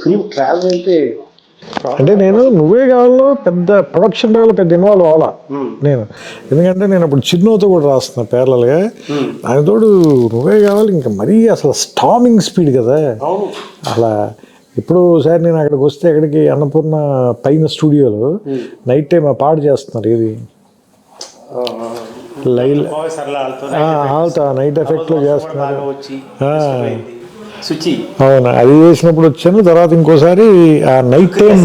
Film travel అయితే అంటే నేను నువ్వే కావాలో పెద్ద ప్రొడక్షన్ లెవెల్ పెద్ద ఇన్వాల్వ్ అవ్వాలా నేను. ఎందుకంటే నేను అప్పుడు చిన్నోతో కూడా రాస్తున్నా ప్యారలల్గా. ఆయన తోడు నువ్వే కావాలి ఇంకా మరీ అసలు స్టామింగ్ స్పీడ్ కదా అలా. ఇప్పుడు సార్ నేను అక్కడికి వస్తే ఎక్కడికి అన్నపూర్ణ పైన స్టూడియోలో నైట్ టైం ఆ పాడు చేస్తున్నారు. ఇది లైల్ ఆల్తో నైట్ ఎఫెక్ట్లో చేస్తున్నారు. అవును, అది చేసినప్పుడు వచ్చాను. తర్వాత ఇంకోసారి ఆ నైట్ టైం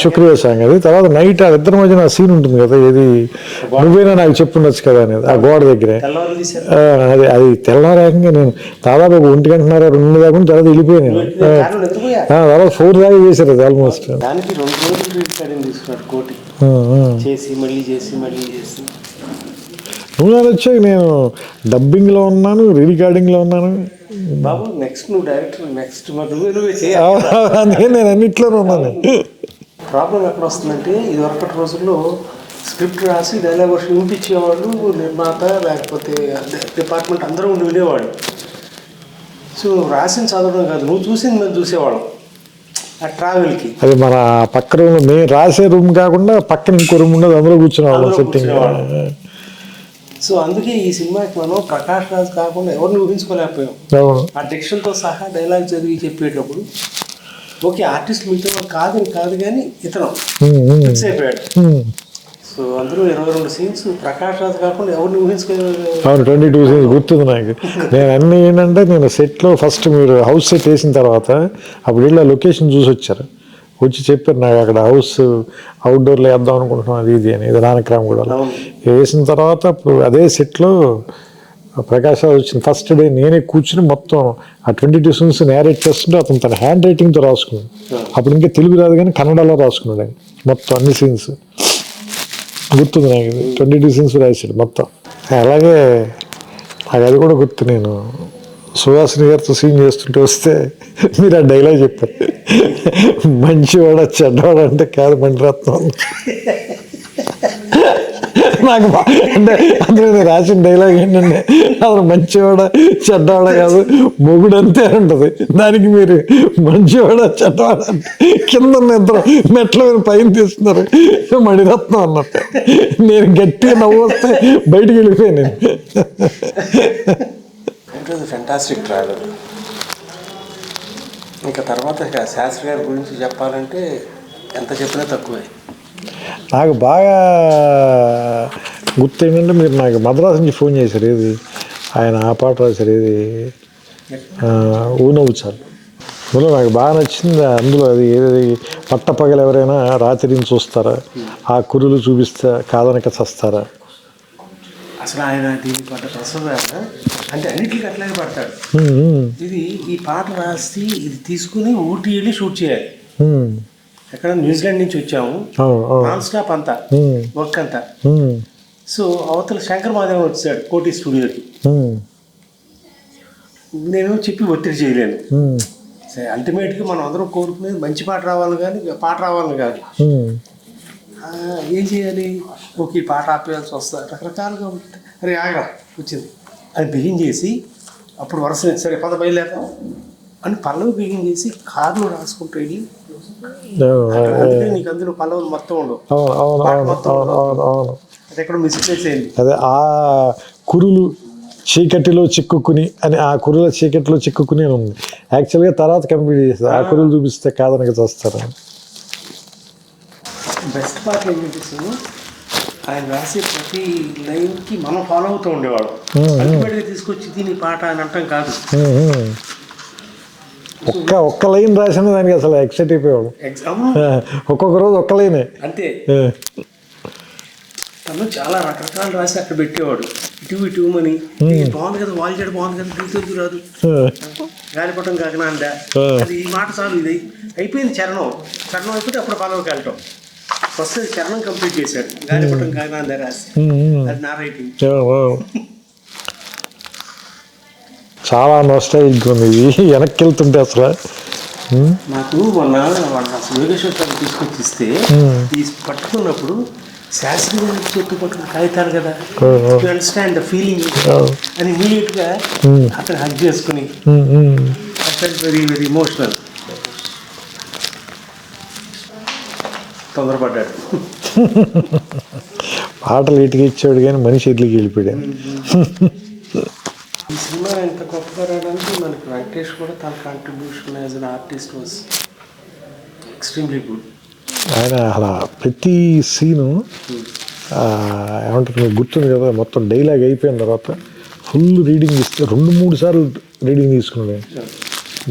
శుక్రియ సాంగ్, అది తర్వాత నైట్ ఆ ఇద్దరి మధ్యన సీన్ ఉంటుంది కదా, ఏది నువ్వేనా నాకు చెప్పుండొచ్చు కదా అనేది ఆ గోడ దగ్గరే. అది తెల్లారేకంగా నేను దాదాపు 1:00 2 దాకా తర్వాత వెళ్ళిపోయాను నేను. తర్వాత 4 దాకా చేశారు అది ఆల్మోస్ట్. నువ్వు వచ్చాక నేను డబ్బింగ్లో ఉన్నాను, రికార్డింగ్లో ఉన్నాను. బాబు నెక్స్ట్ నువ్వు డైరెక్టర్, నెక్స్ట్ అందుకే నేను అన్నిట్లోనే ఉన్నాను. ప్రాబ్లం ఎక్కడ వస్తుందంటే, ఇది వరకటి రోజుల్లో స్క్రిప్ట్ రాసి డైలాగ్ వర్షన్ వినిపించేవాళ్ళు నిర్మాత, లేకపోతే డిపార్ట్మెంట్ అందరూ ఉండి వినేవాళ్ళు. సో నువ్వు రాసిన చదవడం కాదు, నువ్వు చూసింది మేము చూసేవాళ్ళం ఆ ట్రావెల్కి. అది మన పక్క రూమ్, మేము రాసే రూమ్ కాకుండా పక్కన ఇంకో రూమ్ ఉండదు, అందులో కూర్చునేవాళ్ళం సెట్టింగ్. సో అందుకే ఈ సినిమాకి మనం ప్రకాష్ రాజ్ కాకుండా ఎవరిని ఊహించుకోలేకపోయాం. ఆ డిక్షన్తో సహా డైలాగ్ చదివి చెప్పేటప్పుడు ఓకే ఆర్టిస్ట్ మీతో కాదు కానీ ఇతను ఫిక్స్ అయిపోయాడు. సో అందులో 22 సీన్స్ ప్రకాష్ రాజ్ కాకుండా ఎవరిని ఊహించుకోలేదు. అవును, 22 సీన్స్ గుర్తుంది నాకు. నేను అన్నీ ఏంటంటే, నేను సెట్లో ఫస్ట్ మీరు హౌస్ సెట్ వేసిన తర్వాత అప్పుడు వెళ్ళి లొకేషన్ చూసి వచ్చారు, వచ్చి చెప్పారు నాకు అక్కడ హౌస్ అవుట్డోర్లో వేద్దాం అనుకుంటున్నాం అది ఇది అని. ఇది నానక్రామ్ కూడా వేసిన తర్వాత అప్పుడు అదే సెట్లో ప్రకాష్ రాజ్ వచ్చిన ఫస్ట్ డే నేనే కూర్చుని మొత్తం ఆ 22 సీన్స్ నేరేట్ చేస్తుంటే అతను తన హ్యాండ్ రైటింగ్తో రాసుకున్నాడు. అప్పుడు ఇంకా తెలుగు రాదు కానీ కన్నడలో రాసుకున్నాడు ఆయన మొత్తం అన్ని సీన్స్. గుర్తుంది నాకు, ఇది 22 సీన్స్ రాశాడు మొత్తం. అలాగే నాకు అది కూడా గుర్తు. నేను సుహాసిని గారితో సీన్ చేస్తుంటే వస్తే మీరు ఆ డైలాగ్ చెప్పారు, మంచివాడ చెడ్డవాడ అంటే కాదు మణిరత్నం. నాకు అంటే అందులో నేను రాసిన డైలాగ్ ఏంటంటే, అసలు మంచివాడ చెడ్డవాడ కాదు మొగుడు అంతే ఉంటుంది. దానికి మీరు మంచివాడ చెడ్డవాడ అంటే కింద ఇద్దరు మెట్ల మీద పైన తీస్తున్నారు మణిరత్నం అన్నట్టు. నేను గట్టిగా నవ్వు వస్తే బయటికి వెళ్ళిపోయాను నేను. Fantastic travel. ఇంకా తర్వాత శాస్త్రి గారి గురించి చెప్పాలంటే ఎంత చెప్పినా తక్కువే. నాకు బాగా గుర్తు ఏంటంటే, మీరు నాకు మద్రాసు నుంచి ఫోన్ చేశారు, ఏది ఆయన ఆ పాట రాశారు, ఏది ఊనవుచారు. అందులో నాకు బాగా నచ్చింది. అందులో అది ఏది పట్టపగలు ఎవరైనా రాత్రిని చూస్తారా, ఆ కురులు చూపిస్తే కాదనక చస్తారా. అసలు ఆయన దీనికి పడ్డ ప్రసవాన అంటే అన్నిటికీ అట్లాగే పడతాడు. ఇది ఈ పాట రాసి ఇది తీసుకుని ఊటీ వెళ్ళి షూట్ చేయాలి. ఎక్కడ న్యూజిలాండ్ నుంచి వచ్చాము, నాన్ స్టాప్ అంతా వర్క్ అంతా. సో అవతల శంకర్ మాదేవన్ వచ్చాడు కోటి స్టూడియోకి. నేను చెప్పి ఒత్తిడి చేయలేను. అల్టిమేట్గా మనం అందరం కోరుకునేది మంచి పాట రావాలని కానీ పాట రావాలని కాదు. ఏం చేయాలి, ఓకే పాట ఆపేయాల్సి వస్తుంది, రకరకాలుగా ఉంటుంది. అరే ఆగా వచ్చింది అని బిగిన్ చేసి అప్పుడు వరుస సరే పద బయలుదేరతాం అని పల్లవి బిగిన్ చేసి కార్లో రాసుకుంటూ వెళ్ళి, అందుకే నీకు అందులో పల్లవులు మొత్తం ఉండవు, అది ఎక్కడ మిస్టేక్స్ అయింది. అదే ఆ కురులు చీకటిలో చిక్కుకుని అని, ఆ కురుల చీకటిలో చిక్కుకుని ఉంది. యాక్చువల్గా తర్వాత కంప్లీట్ చేస్తుంది, ఆ కురులు చూపిస్తే కాదనక చేస్తారు. బెస్ట్ పార్ట్ ఏంటంటే ఆయన రాసే ప్రతి లైన్కి మనం ఫాలో అవుతూ ఉండేవాడు. అల్టిమేట్గా తీసుకొచ్చి దీని పాట అని అంటాం కాదు. ఒక్క లైన్ రాసిన దానికి అసలు ఎక్సైట్ అయిపోయాడు. ఒక్కొక్క రోజు ఒక్క లైనే అంతే. తను చాలా రకరకాలు రాసి అక్కడ పెట్టేవాడు. ఇటు మని బాగుంది కదా, వాళ్ళు చేయడం బాగుంది కదా, దిగుతుంది రాదు, గాలిపటం కాకనా అంట, అది ఈ మాట చాలు, ఇది అయిపోయింది. చరణం అయిపోతే అప్పుడు పల్లవికి వెళ్ళటం. ఫస్ట్ చరణం కంప్లీట్ చేశాడు, గాలిపటం కాకనా అందా రాసి, అది నా రైటింగ్. చాలా నోస్టాల్జిక్ ఉంది ఇది, వెనక్కి వెళ్తుంటే అసలు. నాకు మొన్న యోగేశ్వర్ తీసుకొచ్చి ఇస్తే పట్టుకున్నప్పుడు శాస్త్రి గారి చెట్టు పట్టుకుని కాగితాలు కదా, టు అండర్స్టాండ్ ద ఫీలింగ్ అని ఇమీడియట్గా అతను హగ్ చేసుకుని వెరీ వెరీ ఇమోషనల్. తొందరపడ్డాడు. పాటలు ఇటుకి ఇచ్చాడు కానీ మనిషి ఇట్లకి వెళ్ళిపోయాడు. ఈ సినిమా ఎంత గొప్పగా రావడానికి మనకి వెంకటేష్ కూడా తన contribution as an artist was extremely good. ఆయన అలా ప్రతి సీను ఏమంటారు మీకు గుర్తుంది కదా, మొత్తం డైలాగ్ అయిపోయిన తర్వాత ఫుల్ రీడింగ్ ఇస్తే 2-3 సార్లు రీడింగ్ తీసుకున్నాడు.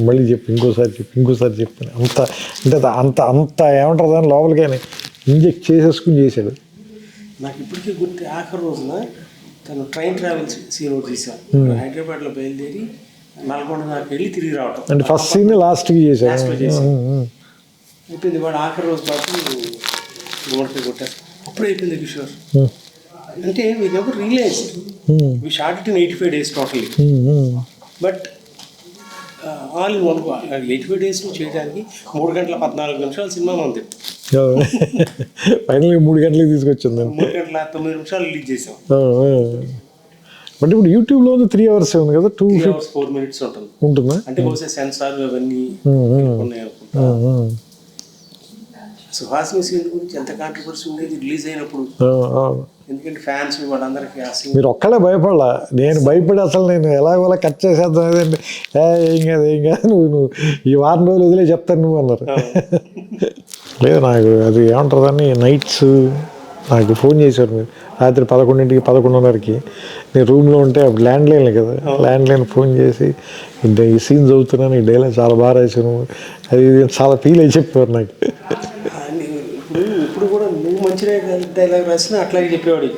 మళ్ళీ చెప్పి ఇంకోసారి చెప్పి అంత అంటే అంత అంత ఏమంటారు దాని లోపలికి ఆయన ఇంజెక్ట్ చేసేసుకుని చేశాడు. నాకు ఇప్పటికీ గుర్తు ఆఖరి రోజున తను ట్రైన్ ట్రావెల్ సీన్ ఒకటి తీసాను. హైదరాబాద్లో బయలుదేరి నల్గొండ దాకా వెళ్ళి తిరిగి రావటం అంటే ఫస్ట్ సీన్ లాస్ట్కి చేశాడు. అయిపోయింది. వాడు ఆఖరి రోజు పాటు గుమ్మడికాయ కొట్టారు. అప్పుడు అయిపోయింది కిషోర్. అంటే we never realise we shot it in 85 days totally. But all in 85 days చేయడానికి 3 గంటల 14 నిమిషాలు సినిమా ఉంది. ఫైనల్గా 3 గంటలకి తీసుకొచ్చింది. 3 గంటల 9 నిమిషాలు రిలీజ్ చేసాం. బట్ ఇప్పుడు యూట్యూబ్లో ఉంది 3 hours ఉంది కదా, 3 hours 4 minutes ఉంటుందా? అంటే బహుశా సెన్సార్ అవన్నీ ఉన్నాయి అనుకుంటా. సుహాసిని సీన్ గురించి ఎంత కాంట్రవర్సీ ఉండేది రిలీజ్ అయినప్పుడు. ఎందుకంటే ఫ్యాన్స్ వాళ్ళందరికీ ఆ సీన్. మీరు ఒక్కడే భయపడలా, నేను భయపడి అసలు నేను ఎలాగోలా కట్ చేసేద్దాం ఏదండి ఏం కాదు నువ్వు ఈ వారం రోజులు వదిలే చెప్తాను నువ్వు అన్నారు. లేదు నాకు అది ఏమంటుందని నైట్స్ నాకు ఫోన్ చేశారు మీరు రాత్రి 11ంటికి 11:30కి. నేను రూమ్లో ఉంటే అప్పుడు ల్యాండ్లైన్ కదా, ల్యాండ్లైన్ ఫోన్ చేసి ఈ సీన్ చదువుతున్నాను, ఈ డైలాగ్ చాలా బాగా రాశాను, అది చాలా ఫీల్ అయి చెప్పారు నాకు. ఇప్పుడు కూడా నువ్వు మంచి డైలాగ్ రాసినా అట్లాగే చెప్పేవాడు.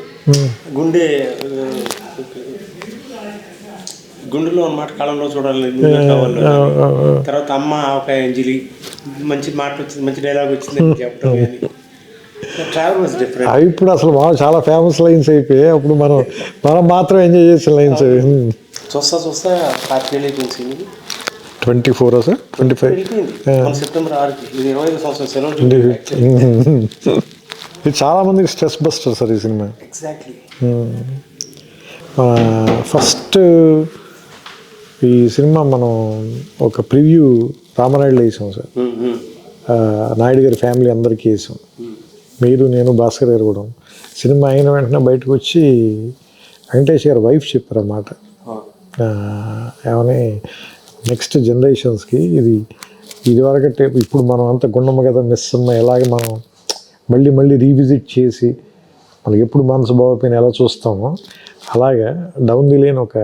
గుండెలో అన్నమాట, కళంలో చూడాలి కావాలి. తర్వాత అమ్మ ఒక అంజలి మంచి మాట వచ్చింది, మంచి డైలాగ్ వచ్చింది చెప్పడం. Travel was different. అవి ఇప్పుడు అసలు చాలా ఫేమస్ లైన్స్ అయిపోయాయి. అప్పుడు మనం మాత్రం ఎంజాయ్ చేసిన లైన్స్. చూస్తా 4 అయిపోయింది. 24 సార్ 25 సెప్టెంబర్ 6కి. ఇది 25వ సంవత్సరం సెలవు. ఇది చాలా మందికి స్ట్రెస్ బస్టర్ సార్ ఈ సినిమా. ఎగ్జాక్ట్లీ. ఫస్ట్ ఈ సినిమా మనం ఒక ప్రివ్యూ రామనాయుడులో వేసాం సార్. నాయుడు గారి ఫ్యామిలీ అందరికీ వేసాం. మీరు, నేను, భాస్కర్ గారు కూడా. సినిమా అయిన వెంటనే బయటకు వచ్చి వెంకటేష్ గారి వైఫ్ చెప్పారు అన్నమాట, ఏమని నెక్స్ట్ జనరేషన్స్కి ఇది వరకంటే ఇప్పుడు మనం అంత గుండమ్మ కదా మిస్ అమ్మ ఎలాగే మనం మళ్ళీ రీవిజిట్ చేసి మనకి ఎప్పుడు మనసు బాగోపోయిన ఎలా చూస్తామో అలాగా డౌన్ ది లేన్ ఒక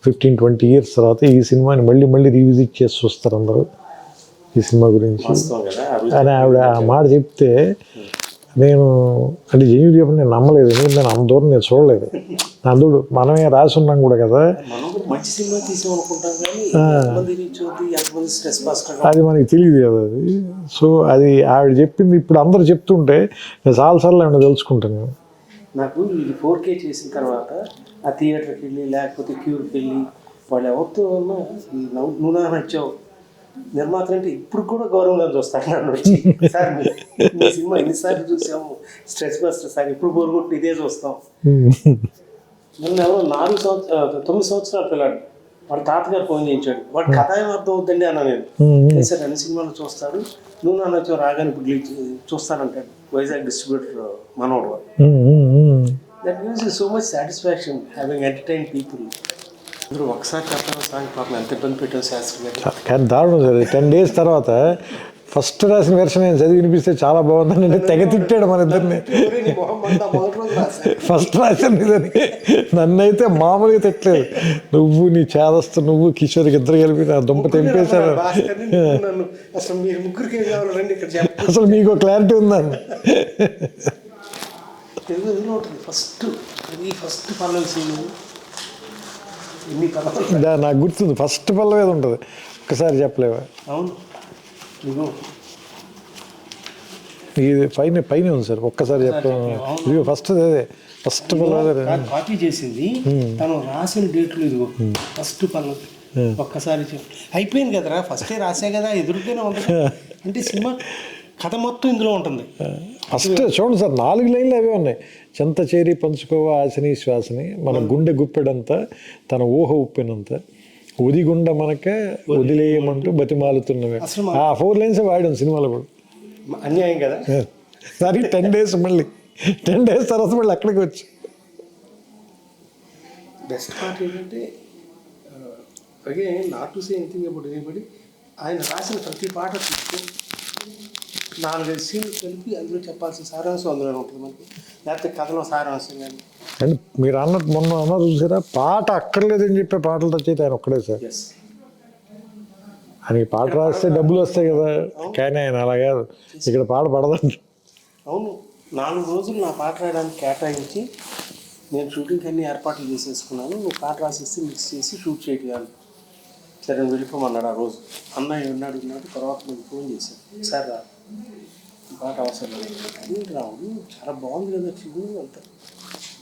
15-20 years తర్వాత ఈ సినిమాని మళ్ళీ రీవిజిట్ చేసి చూస్తారు అందరూ ఈ సినిమా గురించి అని ఆవిడ ఆ మాట చెప్తే నేను అంటే జెన్యూన్ చెప్పి నేను నమ్మలేదు. ఎందుకంటే నేను అంత దూరం నేను చూడలేదు. అందుడు మనమే రాసి ఉన్నాం కూడా కదా, అది మనకి తెలియదు కదా అది. సో అది ఆవిడ చెప్పింది ఇప్పుడు అందరు చెప్తుంటే నేను చాలాసార్లు ఆవిడ తెలుసుకుంటాను. నాకు ఇది 4K చేసిన తర్వాత ఆ థియేటర్కి వెళ్ళి లేకపోతే క్యూర్కి వెళ్ళి వాళ్ళు ఎవరితో నువ్వు నచ్చావు నిర్మాత అంటే ఇప్పుడు కూడా గౌరవంగా చూస్తాను. నన్ను వచ్చి సార్ మీ సినిమా ఎన్నిసార్లు చూసాము, స్ట్రెస్ బస్టర్ సార్, ఇప్పుడు కోరుకుంటూ ఇదే చూస్తాం. నన్ను ఎవరో 9 సంవత్సరాలు పిల్లాడు వాడు తాతగారు ఫోన్ చేయించాడు. వాడు కథ ఏం అర్థం అవుతుందండి అన్నా నేను. సార్ అన్ని సినిమాలు చూస్తాడు, నువ్వు నాన్న వచ్చావు రాగానే ఇప్పుడు చూస్తానంటాడు. వైజాగ్ డిస్ట్రిబ్యూటర్ మనోడు. That gives so much satisfaction having entertain people. అందరూ ఒకసారి కథ సాంగ్ పాపం ఎంత ఇబ్బంది పెట్టారు శాస్త్రి గారు. కానీ దారుణం సార్ 10 days తర్వాత ఫస్ట్ రాసిన వెర్షన్ నేను చదివి వినిపిస్తే చాలా బాగుందని తెగ తిట్టాడు మన ఇద్దరిని. ఫస్ట్ రాశాను ఇదని నన్నైతే మామూలుగా తిట్టలేదు. నువ్వు నీ చేదస్తు నువ్వు కిషోర్కి ఇద్దరు కలిపి నా దుంప తెంపేశారు. అసలు మీకు క్లారిటీ ఉందండి. నాకు గుర్తుంది ఫస్ట్ పల్లవి ఏది ఉంటుంది ఒక్కసారి చెప్పలేవా? అవును ఇది పైన ఉంది సార్, ఒక్కసారి చెప్పాను. ఇది ఫస్ట్ అదే ఫస్ట్ పల్లవి కాపీ చేసింది తను రాసిన డేట్లు. ఇదిగో ఫస్ట్ పల్లవి ఒక్కసారి అయిపోయింది కదరా, ఫస్టే రాసే కదా, ఎదురుగానే ఉంటుంది. అంటే సినిమా కథ మొత్తం ఇందులో ఉంటుంది. ఫస్ట్ చూడండి సార్ 4 లైన్లు అవే ఉన్నాయి. చెంత చేరి పంచుకోవా ఆశని శ్వాసని, మన గుండె గుప్పెడంతా తన ఊహ ఉప్పినంత, ఉదిగుండ మనకే వదిలేయమంటూ బతిమాలుతున్నవే. ఆ 4 lines వాడాం సినిమాలో కూడా. అన్యాయం కదా. సరే 10 days మళ్ళీ 10 days తర్వాత మళ్ళీ అక్కడికి వచ్చి బెస్ట్ పార్ట్ ఏంటంటే again not to say anything about anybody, ఆయన రాసిన ప్రతి పాట తీసుకొని 4-5 సీన్లు కలిపి అందులో చెప్పాల్సిన సారాంశం అందులో ఉంటుంది మనకి, లేకపోతే కథలో సారాంశం కానీ. అండ్ మీరు అన్నట్టు మొన్న అన్నారు చూసారా, పాట అక్కర్లేదని చెప్పే పాటలు తెచ్చేది ఆయన ఒక్కడే సార్. ఎస్, ఆయనకి పాట రాస్తే డబ్బులు వస్తాయి కదా, కానీ ఆయన అలా కాదు, ఇక్కడ పాట పడదండి. అవును, 4 రోజులు నా పాట రాయడానికి కేటాయించి నేను షూటింగ్కి అన్ని ఏర్పాట్లు చేసేసుకున్నాను, నువ్వు పాట రాసేసి మిక్స్ చేసి షూట్ చేయగలను. సరే నేను వెళ్ళిపోమన్నాడు ఆ రోజు. అన్నయ్య ఉన్నాడు తర్వాత నేను ఫోన్ చేశాను, సార్ రా ఈ పాట అవసరం లేదు. అదేంటి రావు చాలా బాగుంది కదా చూడు, అంత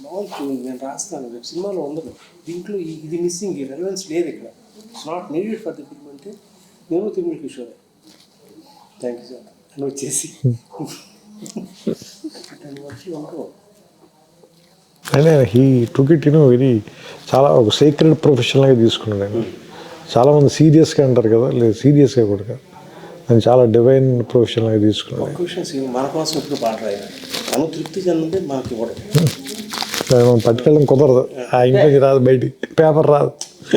బాగుంది చూడు, నేను రాస్తాను, రేపు సినిమాలో ఉండదు, దీంట్లో ఇది మిస్సింగ్, ఈ రెలవెన్స్ లేదు ఇక్కడ, it's not needed for the film అంటే నేను తిరుమల కిషోరే థ్యాంక్ యూ సార్ అని వచ్చేసి 10 వర్షాలు అనుకో. అయినా హీ టుక్ ఇట్ వెరీ చాలా ఒక సీక్రెట్ ప్రొఫెషనల్గా తీసుకున్నాడు ఆయన. చాలామంది సీరియస్గా అంటారు కదా, లేదు సీరియస్గా కూడా కాదు, ఆయన చాలా డివైన్ ప్రొఫెషనల్గా తీసుకున్నాడు. ఒక్క విషయం, మన కోసం ఇప్పుడు పాట రాయాలి, తను తృప్తి చెందితే మనకి ఇవ్వడం, మనం పట్టుకెళ్ళడం కుదరదు, ఆ ఇంట్లోకి రాదు, బయటికి పేపర్ రాదు.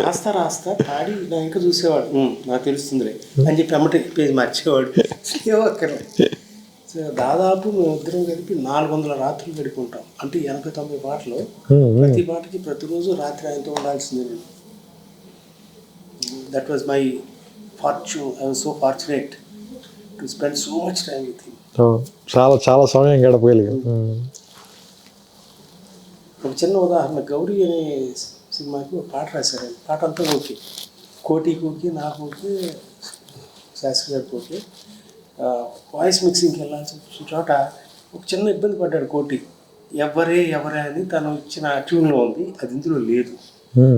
రాస్తా పాడి నా ఇంకా చూసేవాడు, నాకు తెలుస్తుందిలే అని చెప్పి అమ్మటి పేజ్ మార్చేవాడు. సో దాదాపు మేము ఇద్దరం కలిపి 400 రాత్రులు గడుపుకుంటాం, అంటే 89 పాటలు, ప్రతి పాటకి ప్రతిరోజు రాత్రి ఆయనతో ఉండాల్సిందే నేను. That was my fortune, I was so fortunate to spend so much time with him. చాలా చాలా సమయం గడపగలిగాం. ఒక చిన్న ఉదాహరణ, గౌరీ అనే సినిమాకి ఒక పాట రాశారు, పాట అంతా ఓకే, కోటికి ఓకే, నాకు ఓకే, శాస్త్రి గారికి ఓకే. వాయిస్ మిక్సింగ్కి వెళ్ళాల్సిన చోట ఒక చిన్న ఇబ్బంది పడ్డాడు కోటి, ఎవరే అని తను ఇచ్చిన ట్యూన్లో ఉంది, అది ఇందులో లేదు,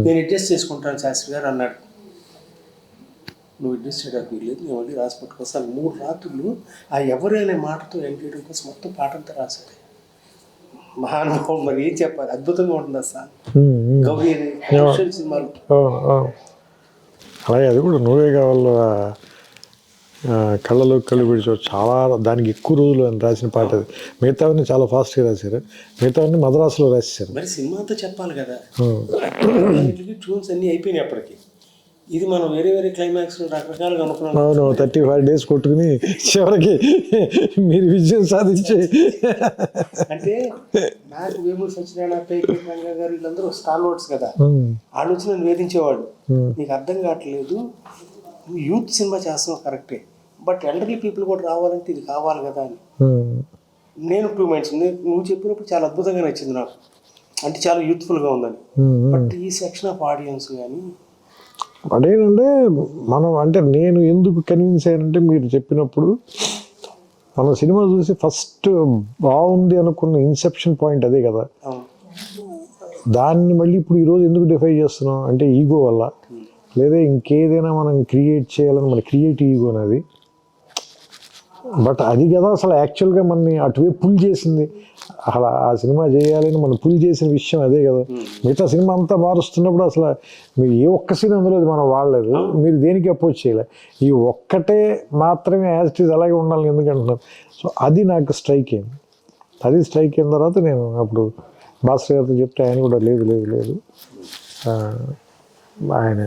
నేను అడ్జస్ట్ చేసుకుంటాను శాస్త్రి గారు అన్నాడు. నువ్వు అడ్జస్ట్ చేయడానికి లేదు, నేను మళ్ళీ రాసి పట్టుకొస్తాను. 3 రాత్రులు ఆ ఎవరే అనే మాటతో ఎండ్ చేయడం కోసం మొత్తం పాట అంతా రాశాడు. మహానుభావం, మరి ఏం చెప్పాలి, అద్భుతంగా ఉంటుంది సార్ గౌరీ అనే సినిమాలు. అలాగే అది కూడా నువ్వే కావాలి, కళ్ళలో కళ్ళు పిడిచో చాలా, దానికి ఎక్కువ రోజులు అని రాసిన పాట అది. మిగతావన్నీ చాలా ఫాస్ట్గా రాశారు, మిగతావన్నీ మద్రాసులో రాసేసారు. మరి సినిమా అంతా చెప్పాలి కదా, ట్యూన్స్ అన్నీ అయిపోయినాయి అప్పటికి. ఇది మనం వేరే క్లైమాక్స్ రకరకాలుగా అనుకున్నాం. అవును, 35 days కొట్టుకుని చివరికి మీరు విజయం సాధించి, అంటే నాకు వేమూరి సత్యనారాయణ, పేకే రంగా గారు వీళ్ళందరూ స్టార్ వర్డ్స్ కదా, వాళ్ళు వచ్చి నన్ను వేధించేవాడు, నీకు అర్థం కావట్లేదు, నువ్వు యూత్ సినిమా చేస్తున్నావు కరెక్టే, బట్ ఎల్డర్లీ పీపుల్ కూడా రావాలంటే ఇది కావాలి కదా అని. నేను 2 minds, నువ్వు చెప్పినప్పుడు చాలా అద్భుతంగా నచ్చింది నాకు, అంటే చాలా యూత్ఫుల్గా ఉందని. బట్ ఈ సెక్షన్ ఆఫ్ ఆడియన్స్ కానీ అదేంటంటే మనం, అంటే నేను ఎందుకు కన్విన్స్ అయ్యానంటే మీరు చెప్పినప్పుడు మన సినిమా చూసి ఫస్ట్ బాగుంది అనుకున్న ఇన్సెప్షన్ పాయింట్ అదే కదా, దాన్ని మళ్ళీ ఇప్పుడు ఈరోజు ఎందుకు డిఫై చేస్తున్నాం అంటే ఈగో వల్ల, లేదా ఇంకేదైనా మనం క్రియేట్ చేయాలని మన క్రియేటివ్ ఈగో అనేది. బట్ అది కదా అసలు యాక్చువల్గా మనని అటువైపు పుల్ చేసింది, అసలు ఆ సినిమా చేయాలని మనం పుల్ చేసిన విషయం అదే కదా. మిగతా సినిమా అంతా మారుస్తున్నప్పుడు అసలు మీరు ఏ ఒక్క సీన్ అందులో మనం వాడలేదు, మీరు దేనికి అప్రోచ్ చేయలేదు, ఈ ఒక్కటే మాత్రమే యాజ్ ఇట్ ఈజ్ అలాగే ఉండాలని ఎందుకంటున్నాను. సో అది నాకు స్ట్రైక్ అయింది. అది స్ట్రైక్ అయిన తర్వాత నేను అప్పుడు భాస్కర్ గారితో చెప్తే ఆయన కూడా లేదు ఆయన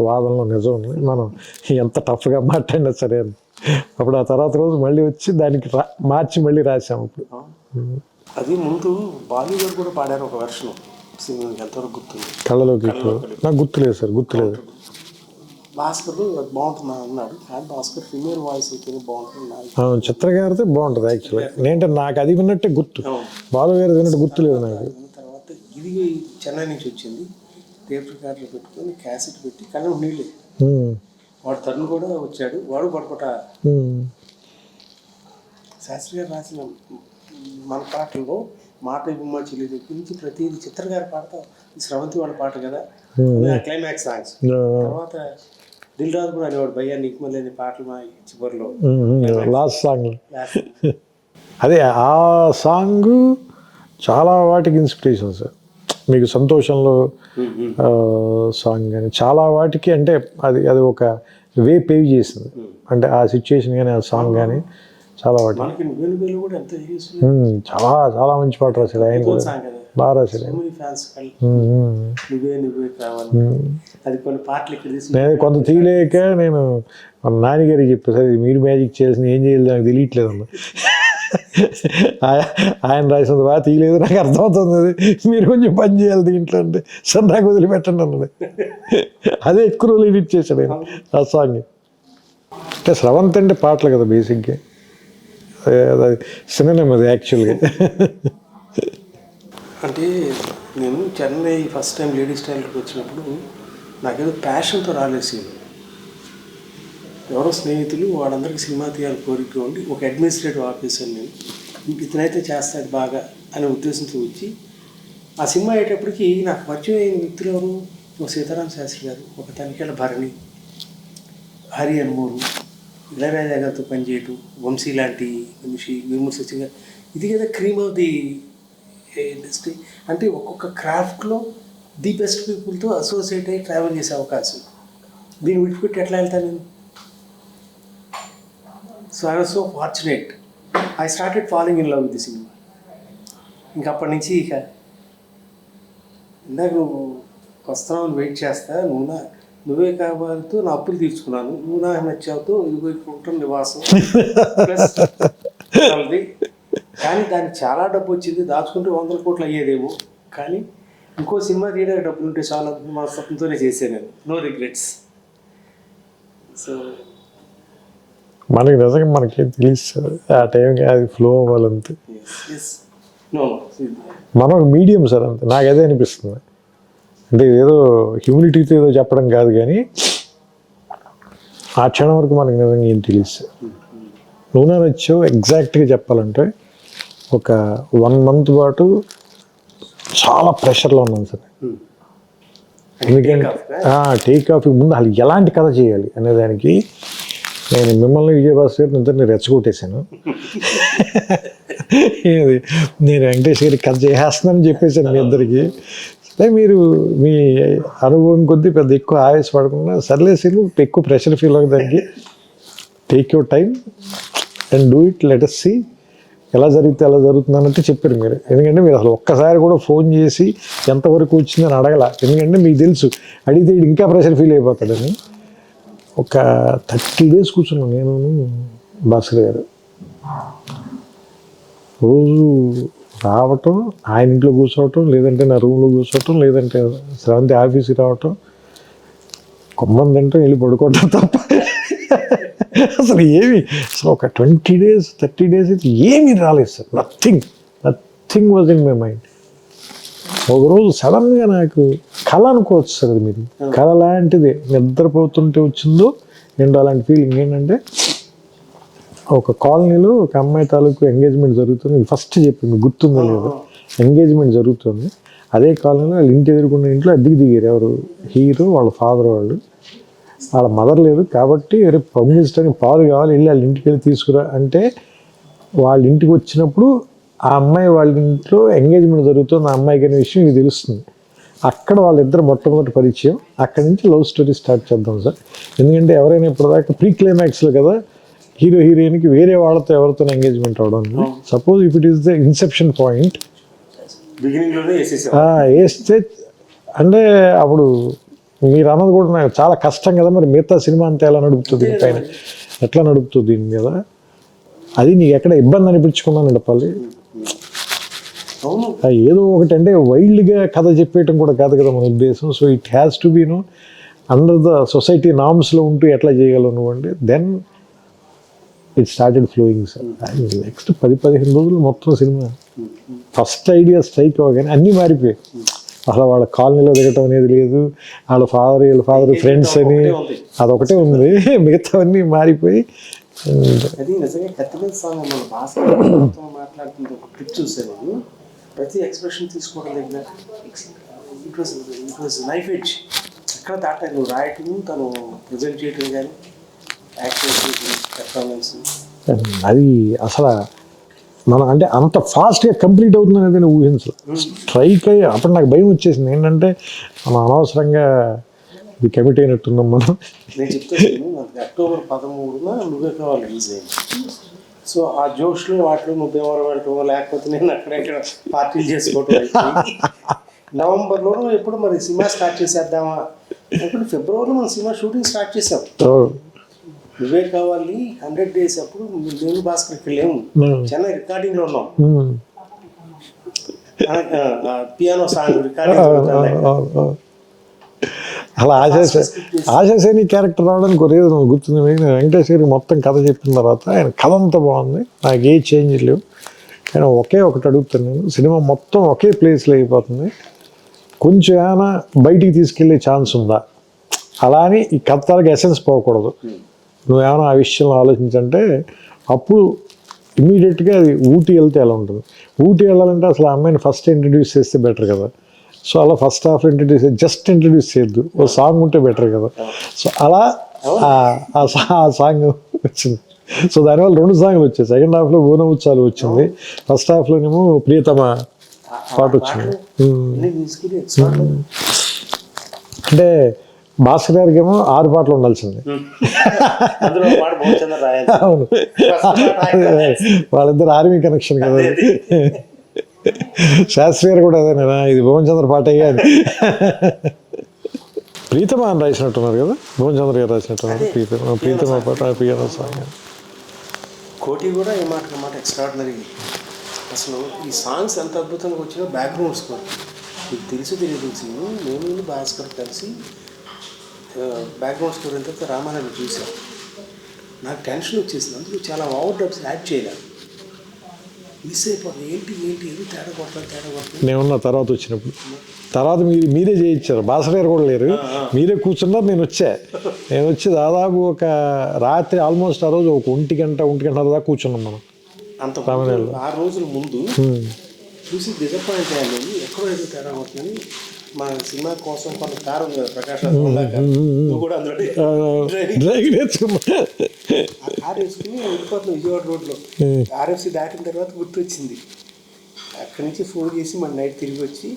వాదనలో నిజం ఉంది, మనం ఎంత టఫ్గా మాట్లాడినా సరే అని. అప్పుడు ఆ తర్వాత రోజు మళ్ళీ వచ్చి దానికి మార్చి మళ్ళీ రాసాము. ఇప్పుడు అది ముందు బాలీవుడ్ కూడా పాడారు ఒక వెర్షన్, ఎంతవరకు గుర్తుంది, కళ్ళలోకి నాకు గుర్తులేదు సార్, గుర్తులేదు. భాస్కర్ బాగుంటుంది అన్నాడు, కానీ భాస్కర్ ఫీమేల్ వాయిస్ అయితే బాగుంటుంది, చిత్ర గారితో బాగుంటుంది యాక్చువల్గా. నేనంటే నాకు అది విన్నట్టే గుర్తు, బాలు గారు విన్నట్టు గుర్తులేదు నాకు. తర్వాత ఇది చెన్నై నుంచి వచ్చింది, టేప్ రికార్డులో పెట్టుకొని క్యాసెట్ పెట్టి కళ్ళం నీళ్ళు, వాడు తరుణ్ కూడా వచ్చాడు, వాడు పడుకోట. శాస్త్రి గారు రాసిన మన పాటల్లో మాట బొమ్మ చెల్లి దగ్గర నుంచి ప్రతిదీ చిత్ర గారి పాటతో, స్రవంతి వాళ్ళ పాట కదా క్లైమాక్స్ సాంగ్స్. తర్వాత దిల్ రాజు కూడా అనేవాడు, భయ్యా నీకు మళ్ళీ అనే పాటలు మా చివరిలో లాస్ట్ సాంగ్. అదే ఆ సాంగ్ చాలా వాటికి ఇన్స్పిరేషన్ సార్. మీకు సంతోషంలో సాంగ్ కానీ చాలా వాటికి, అంటే అది ఒక వే పేవ్ చేసింది, అంటే ఆ సిచ్యుయేషన్ కానీ ఆ సాంగ్ కానీ చాలా వాటి మనకి నువ్వేలు కూడా ఎంత యూస్ఫుల్ చాలా చాలా మంచి పాట రాశాడు ఆయన కూడా సాంగ్ కదా, బాగా రాశాడు ఆయన. ఫ్యాన్స్ ఉమ్. నువ్వే కావాలి. అది కొన్ని పాటలు ఇక్కడ తీసి నేను కొంత తీయలేక నేను మన నాన్నగారికి చెప్పాను, సరే మీరు మ్యాజిక్ చేసిన ఏం చేయాలి నాకు తెలియట్లేదమ్మా. ఆయన రాసినంత బాగా తీయలేదు, నాకు అర్థమవుతుంది అది, మీరు కొంచెం పని చేయాలి దీంట్లో అంటే, సార్ నాకు వదిలిపెట్టండి అన్నాడు. అదే ఎక్కువ రోజులు ఎడిట్ చేశాడు ఆయన ఆ సాంగ్. అంటే స్రవంత్ అంటే పాటలు కదా బేసిక్గా, అది సినిమా అది యాక్చువల్గా. అంటే నేను చెన్నై ఫస్ట్ టైం లేడీస్ టైలర్కి వచ్చినప్పుడు నాకేదో ప్యాషన్తో రాలేసి, ఎవరో స్నేహితులు వాళ్ళందరికీ సినిమా తీయాలి కోరిక ఉండి ఒక అడ్మినిస్ట్రేటివ్ ఆఫీసర్ నేను, ఇతనైతే చేస్తాడు బాగా అనే ఉద్దేశంతో వచ్చి ఆ సినిమా అయ్యేటప్పటికి నాకు పరిచయం అయిన వ్యక్తులు ఎవరు, ఒక సీతారాం శాస్త్రి గారు, ఒక తనిఖీల భరణి, హరి అన్మూరు, ఇళయరాజా గారితో పనిచేయటం, వంశీ లాంటి మనిషి, విమర్శించి గారు, ఇది కదా క్రీమ్ ఆఫ్ ది ఇండస్ట్రీ. అంటే ఒక్కొక్క క్రాఫ్ట్లో ది బెస్ట్ పీపుల్తో అసోసియేట్ అయ్యి ట్రావెల్ చేసే అవకాశం, దీన్ని విడిచిపెట్టి ఎట్లా వెళ్తాను నేను? So I was so fortunate, I started following in love with the cinema. ఇంక అప్పటి నుంచి ఇక ఇందాక నువ్వు వస్తున్నావు వెయిట్ చేస్తా, నువ్వే కావాలతో నా అప్పులు తీర్చుకున్నాను, నువ్వు నాకు నచ్చావుతో ఇదిగో ఇక్కడ నివాసం ప్లస్ కానీ దానికి చాలా డబ్బు వచ్చింది, దాచుకుంటే 100 కోట్లు అయ్యేదేమో, కానీ ఇంకో సినిమా తీయడానికి డబ్బులు ఉంటే చాలా మనస్తత్వంతోనే చేశాను నేను, నో రిగ్రెట్స్. సో మనకి నిజంగా మనకేం తెలుస్తుంది ఆ టైంకి, అది ఫ్లో అవ్వాలంతే. మనం ఒక మీడియం సార్ అంతే, నాకు అదే అనిపిస్తుంది. అంటే ఏదో హ్యూమిలిటీతో ఏదో చెప్పడం కాదు, కానీ ఆ క్షణం వరకు మనకి నిజంగా ఏం తెలుసు. నువ్వు నచ్చావు ఎగ్జాక్ట్గా చెప్పాలంటే ఒక 1 month పాటు చాలా ప్రెషర్లో ఉన్నాను సార్. ఎందుకంటే టేక్ ఆఫ్ ముందు అసలు ఎలాంటి కథ చేయాలి అనే దానికి నేను మిమ్మల్ని విజయభాస్కర్ గారిని ఇద్దరిని రెచ్చగొట్టేశాను. నేను వెంకటేష్ గారికి కథ చేసేస్తున్నానని చెప్పేశాను మీ ఇద్దరికి. సరే మీరు మీ అనుభవం కొద్దీ పెద్ద ఎక్కువ ఆవేశపడకుండా సర్లేసి ఎక్కువ ప్రెషర్ ఫీల్ అవ్వడానికి take your time and do it, let us see ఎలా జరిగితే ఎలా జరుగుతుంది అన్నట్టు చెప్పారు మీరు. ఎందుకంటే మీరు అసలు ఒక్కసారి కూడా ఫోన్ చేసి ఎంతవరకు వచ్చిందని అడగల, ఎందుకంటే మీకు తెలుసు అడిగితే ఇంకా ప్రెషర్ ఫీల్ అయిపోతాడని. ఒక 30 days కూర్చున్నాను నేను భాస్కర్ గారు. రోజు రావటం, ఆయన ఇంట్లో కూర్చోవటం, లేదంటే నా రూమ్లో కూర్చోవటం, లేదంటే స్రవంతి ఆఫీస్కి రావటం, కొమ్మని తింటాం, వెళ్ళి పడుకోవటం తప్ప అసలు ఏమి, అసలు ఒక 20 days 30 days అయితే ఏమీ రాలేదు sir. Nothing was in my mind. ఒకరోజు సడన్గా నాకు కళ అనుకోవచ్చు సార్, అది మీరు కళ లాంటిది నిద్రపోతుంటే వచ్చిందో ఏంటో అలాంటి ఫీలింగ్. ఏంటంటే ఒక కాలనీలో ఒక అమ్మాయి తాలూకు ఎంగేజ్మెంట్ జరుగుతుంది, ఫస్ట్ చెప్పింది గుర్తుందో లేదో, ఎంగేజ్మెంట్ జరుగుతుంది. అదే కాలనీలో వాళ్ళ ఇంటి ఎదుర్కొన్న ఇంట్లో అద్దెకి దిగారు ఎవరు, హీరో వాళ్ళ ఫాదర్ వాళ్ళు. వాళ్ళ మదర్ లేదు కాబట్టి రేపు పంపించడానికి పాలు కావాలి, వెళ్ళి వాళ్ళ ఇంటికి వెళ్ళి తీసుకురా అంటే వాళ్ళ ఇంటికి వచ్చినప్పుడు ఆ అమ్మాయి వాళ్ళ ఇంట్లో ఎంగేజ్మెంట్ జరుగుతుంది, ఆ అమ్మాయికి అనే విషయం మీకు తెలుస్తుంది. అక్కడ వాళ్ళిద్దరు మొట్టమొదటి పరిచయం, అక్కడి నుంచి లవ్ స్టోరీ స్టార్ట్ చేద్దాం సార్. ఎందుకంటే ఎవరైనా ఇప్పటిదాకా ప్రీ క్లైమాక్స్లో కదా హీరో హీరోయిన్కి వేరే వాళ్ళతో ఎవరితో ఎంగేజ్మెంట్ అవడం. Suppose if it is the Inception point వేస్తే అంటే అప్పుడు మీరు అన్నది కూడా నాకు చాలా కష్టం కదా, మరి మిగతా సినిమా అంతా ఎలా నడుపుతుంది, పైన ఎట్లా నడుపుతుంది దీని మీద, అది నీకు ఎక్కడ ఇబ్బంది అనిపించుకున్నాను నడపాలి. ఏదో ఒకటి అంటే వైల్డ్గా కథ చెప్పేయటం కూడా కాదు కదా మన ఉద్దేశం. So it has to be under the society నార్మ్స్లో ఉంటూ ఎట్లా చేయగలవు నువ్వు అంటే then it started flowing sir. Next 10-15 రోజులు మొత్తం సినిమా ఫస్ట్ ఐడియా స్ట్రైక్ అవ్వగానే అన్నీ మారిపోయాయి. అసలు వాళ్ళ కాలనీలో దిగటం అనేది లేదు, వీళ్ళ ఫాదర్ ఫ్రెండ్స్ అని అదొకటే ఉంది, మిగతావన్నీ మారిపోయి. అది నిజంగా కత్తిమీద సాంగ్ మన భాస్కర్ మాట్లాడుతుంటే ఒక క్లిప్ చూసాను, ప్రతి ఎక్స్ప్రెషన్ తీసుకోవడం దగ్గర ఇట్ వాజ్ నైఫ్ ఎడ్జ్. ఎక్కడ దాటాలి నువ్వు రాయటం, తను ప్రజెంట్ చేయటం కానీ యాక్టివిటీ పెర్ఫార్మెన్స్, అది అసలు మనం అంటే అంత ఫాస్ట్గా కంప్లీట్ అవుతుంది అనేది నేను ఊహించలేదు. స్ట్రైక్ అయ్యి అప్పుడు నాకు భయం వచ్చేసింది, ఏంటంటే మనం అనవసరంగా ఇది కమిట్ అయినట్టున్నాం మనం. నేను చెప్తాను, నాకు October 13న నువ్వే కావాలి రిలీజ్ అయింది. సో ఆ జోష్లో వాటిలో నువ్వు భీమవరం వెళ్ళటం లేకపోతే నేను అక్కడెక్కడ పార్టీలు చేసుకోవటం అయిపోయి నవంబర్లో ఎప్పుడు మరి సినిమా స్టార్ట్ చేసేద్దామా ఇప్పుడు ఫిబ్రవరిలో మనం సినిమా షూటింగ్ స్టార్ట్ చేసాం. నువ్వే కావాలి 100 days అప్పుడు నేను భాస్కర్కి వెళ్ళాము, చెన్నై రికార్డింగ్లో ఉన్నాం, పియానో సాంగ్ రికార్డింగ్. అలా ఆశాసేని క్యారెక్టర్ రావడానికి ఒరే గుర్తుంది మీకు, వెంకటేష్ గారికి మొత్తం కథ చెప్పిన తర్వాత ఆయన కథ అంతా బాగుంది, నాకు ఏ చేంజ్ లేవు, కానీ ఒకే ఒకటి అడుగుతాను నేను, సినిమా మొత్తం ఒకే ప్లేస్లో అయిపోతుంది, కొంచెం ఏమైనా బయటికి తీసుకెళ్ళే ఛాన్స్ ఉందా, అలా అని ఈ కథ తాలూకు ఎసెన్స్ పోకూడదు, నువ్వేమైనా ఆ విషయంలో ఆలోచించంటే అప్పుడు ఇమీడియట్గా అది ఊటీ వెళ్తే ఎలా ఉంటుంది, ఊటీ వెళ్ళాలంటే అసలు ఆ అమ్మాయిని ఫస్ట్ ఇంట్రడ్యూస్ చేస్తే బెటర్ కదా, సో అలా ఫస్ట్ హాఫ్ జస్ట్ ఇంట్రడ్యూస్ చేయొద్దు, ఓ సాంగ్ ఉంటే బెటర్ కదా, సో అలా ఆ సాంగ్ వచ్చింది. సో దానివల్ల 2 సాంగ్లు వచ్చాయి, సెకండ్ హాఫ్లో బోనం ఉత్సవాలు వచ్చింది, ఫస్ట్ హాఫ్లోనేమో ప్రియతమ పాట వచ్చింది. అంటే భాస్కర్ గారికి ఏమో 6 పాటలు ఉండాల్సింది, అవును వాళ్ళిద్దరు ఆర్మీ కనెక్షన్ కదా, శాస్త్రి గారు కూడా అదేనా ఇది భువన్ చంద్ర పాట అయ్యాది. ప్రీతమ అని రాసినట్టున్నారు కదా, భువన్ చంద్ర గారు రాసినట్టున్నారు ప్రీతమ పాట పియానో సాంగ్. కోటి కూడా ఏ మాట ఎక్స్ట్రాడినరీ. అసలు ఈ సాంగ్స్ ఎంత అద్భుతంగా వచ్చినా బ్యాక్గ్రౌండ్ స్కోర్ మీకు తెలియదు నేను భాస్కర్ కలిసి బ్యాక్గ్రౌండ్ స్కోర్ ఎంత రామాయణం చూసాను, నాకు టెన్షన్ వచ్చేసింది, అందులో చాలా ఓవర్ డబ్స్ యాడ్ చేయలేదు, మిస్ అయిపోతుంది, ఏంటి తేడా కొడతాను. నేనున్న తర్వాత వచ్చినప్పుడు మీరే చేయించారు, భాస్కర్ గారు కూడా లేరు, మీరే కూర్చున్నారు, నేను వచ్చి దాదాపు ఒక రాత్రి ఆల్మోస్ట్ ఆ రోజు ఒక 1 గంట దాకా కూర్చున్నాం మనం. అంత 6 రోజుల ముందు చూసి డిసప్పాయింట్ అయ్యాను, ఎక్కడో ఏదో తేడా అవుతుందని. మా సినిమా కోసం కొంత కారు ఉంది కదా ప్రకాష్ కూడా అందులో ఆ కారు వేసుకుని వెళ్ళిపోతున్నాం విజయవాడ రోడ్లో, ఆర్ఎఫ్సి దాటిన తర్వాత గుర్తొచ్చింది, అక్కడి నుంచి ఫోన్ చేసి మన నైట్ తిరిగి వచ్చి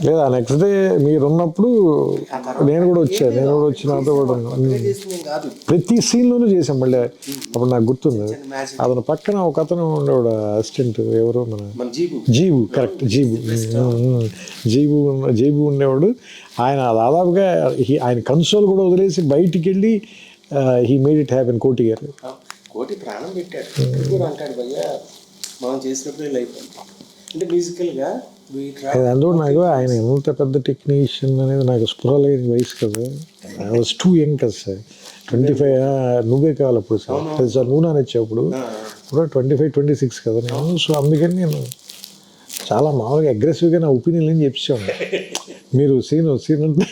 లేదా నెక్స్ట్ డే మీరు ఉన్నప్పుడు నేను కూడా వచ్చి నాతో కూడా ప్రతి సీన్లోనూ చేసాం. మళ్ళీ అప్పుడు నాకు గుర్తుంది, అతను పక్కన ఒక అతను ఉండేవాడు అసిస్టెంట్, ఎవరు మన జీబు, కరెక్ట్ జీబు ఉండేవాడు. ఆయన దాదాపుగా ఆయన కన్సోల్ కూడా వదిలేసి బయటికి వెళ్ళి హీ మేడ్ ఇట్ హ్యాపెన్. కోటి గారు ప్రాణం పెట్టాడు అంటాడు భయ్యా మనం చేసినప్పుడు లైఫ్ అంటే మ్యూజికల్గా. అందులో నాకు ఆయన ఎంత పెద్ద టెక్నీషియన్ అనేది నాకు స్పృహ లేని వయసు కదా, ఐ వాజ్ టూ యంగ్ కదా సార్, 25 నువ్వే కావాలి అప్పుడు సార్ నువ్వు నానొచ్చేప్పుడు ఇప్పుడు 25-26 కదా నేను. సో అందుకని నేను చాలా మామూలుగా అగ్రెసివ్గా నా ఒపీనియన్ అని చెప్పేవాడిని. మీరు సీన్ అంటే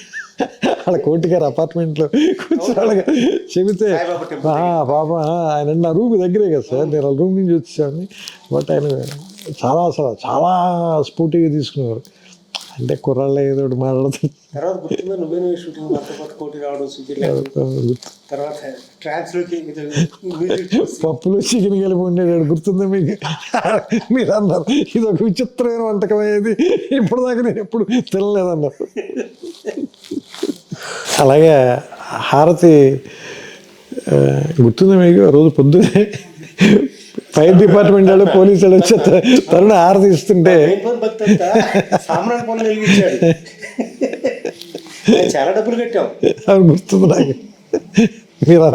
అలా కోటి గారు అపార్ట్మెంట్లో కూర్చోగా చెబితే పాప ఆయన నా రూమ్ దగ్గరే కదా సార్, నేను రూమ్ నుంచి వచ్చేవాడిని. బట్ ఆయన చాలా స్పోర్టివ్గా తీసుకునేవారు, అంటే కుర్రాళ్ళు ఏదో ఒకటి మాట్లాడుతుంది. పప్పులో చికెన్ కలిపి ఉండేవాడు గుర్తుందా మీకు? మీరు అన్నారు ఇది ఒక విచిత్రమైన వంటకం అయ్యేది, ఇప్పుడు దాకా నేను ఎప్పుడు తినలేదన్నారు. అలాగే హారతి గుర్తుందా మీకు? రోజు పొద్దునే ఫైర్ డిపార్ట్మెంట్ వాళ్ళు పోలీసు వాళ్ళు వచ్చే తరుణ హారతి ఇస్తుంటే చాలా డబ్బులు కట్టాం, అది గుర్తుంది నాకు. మీరు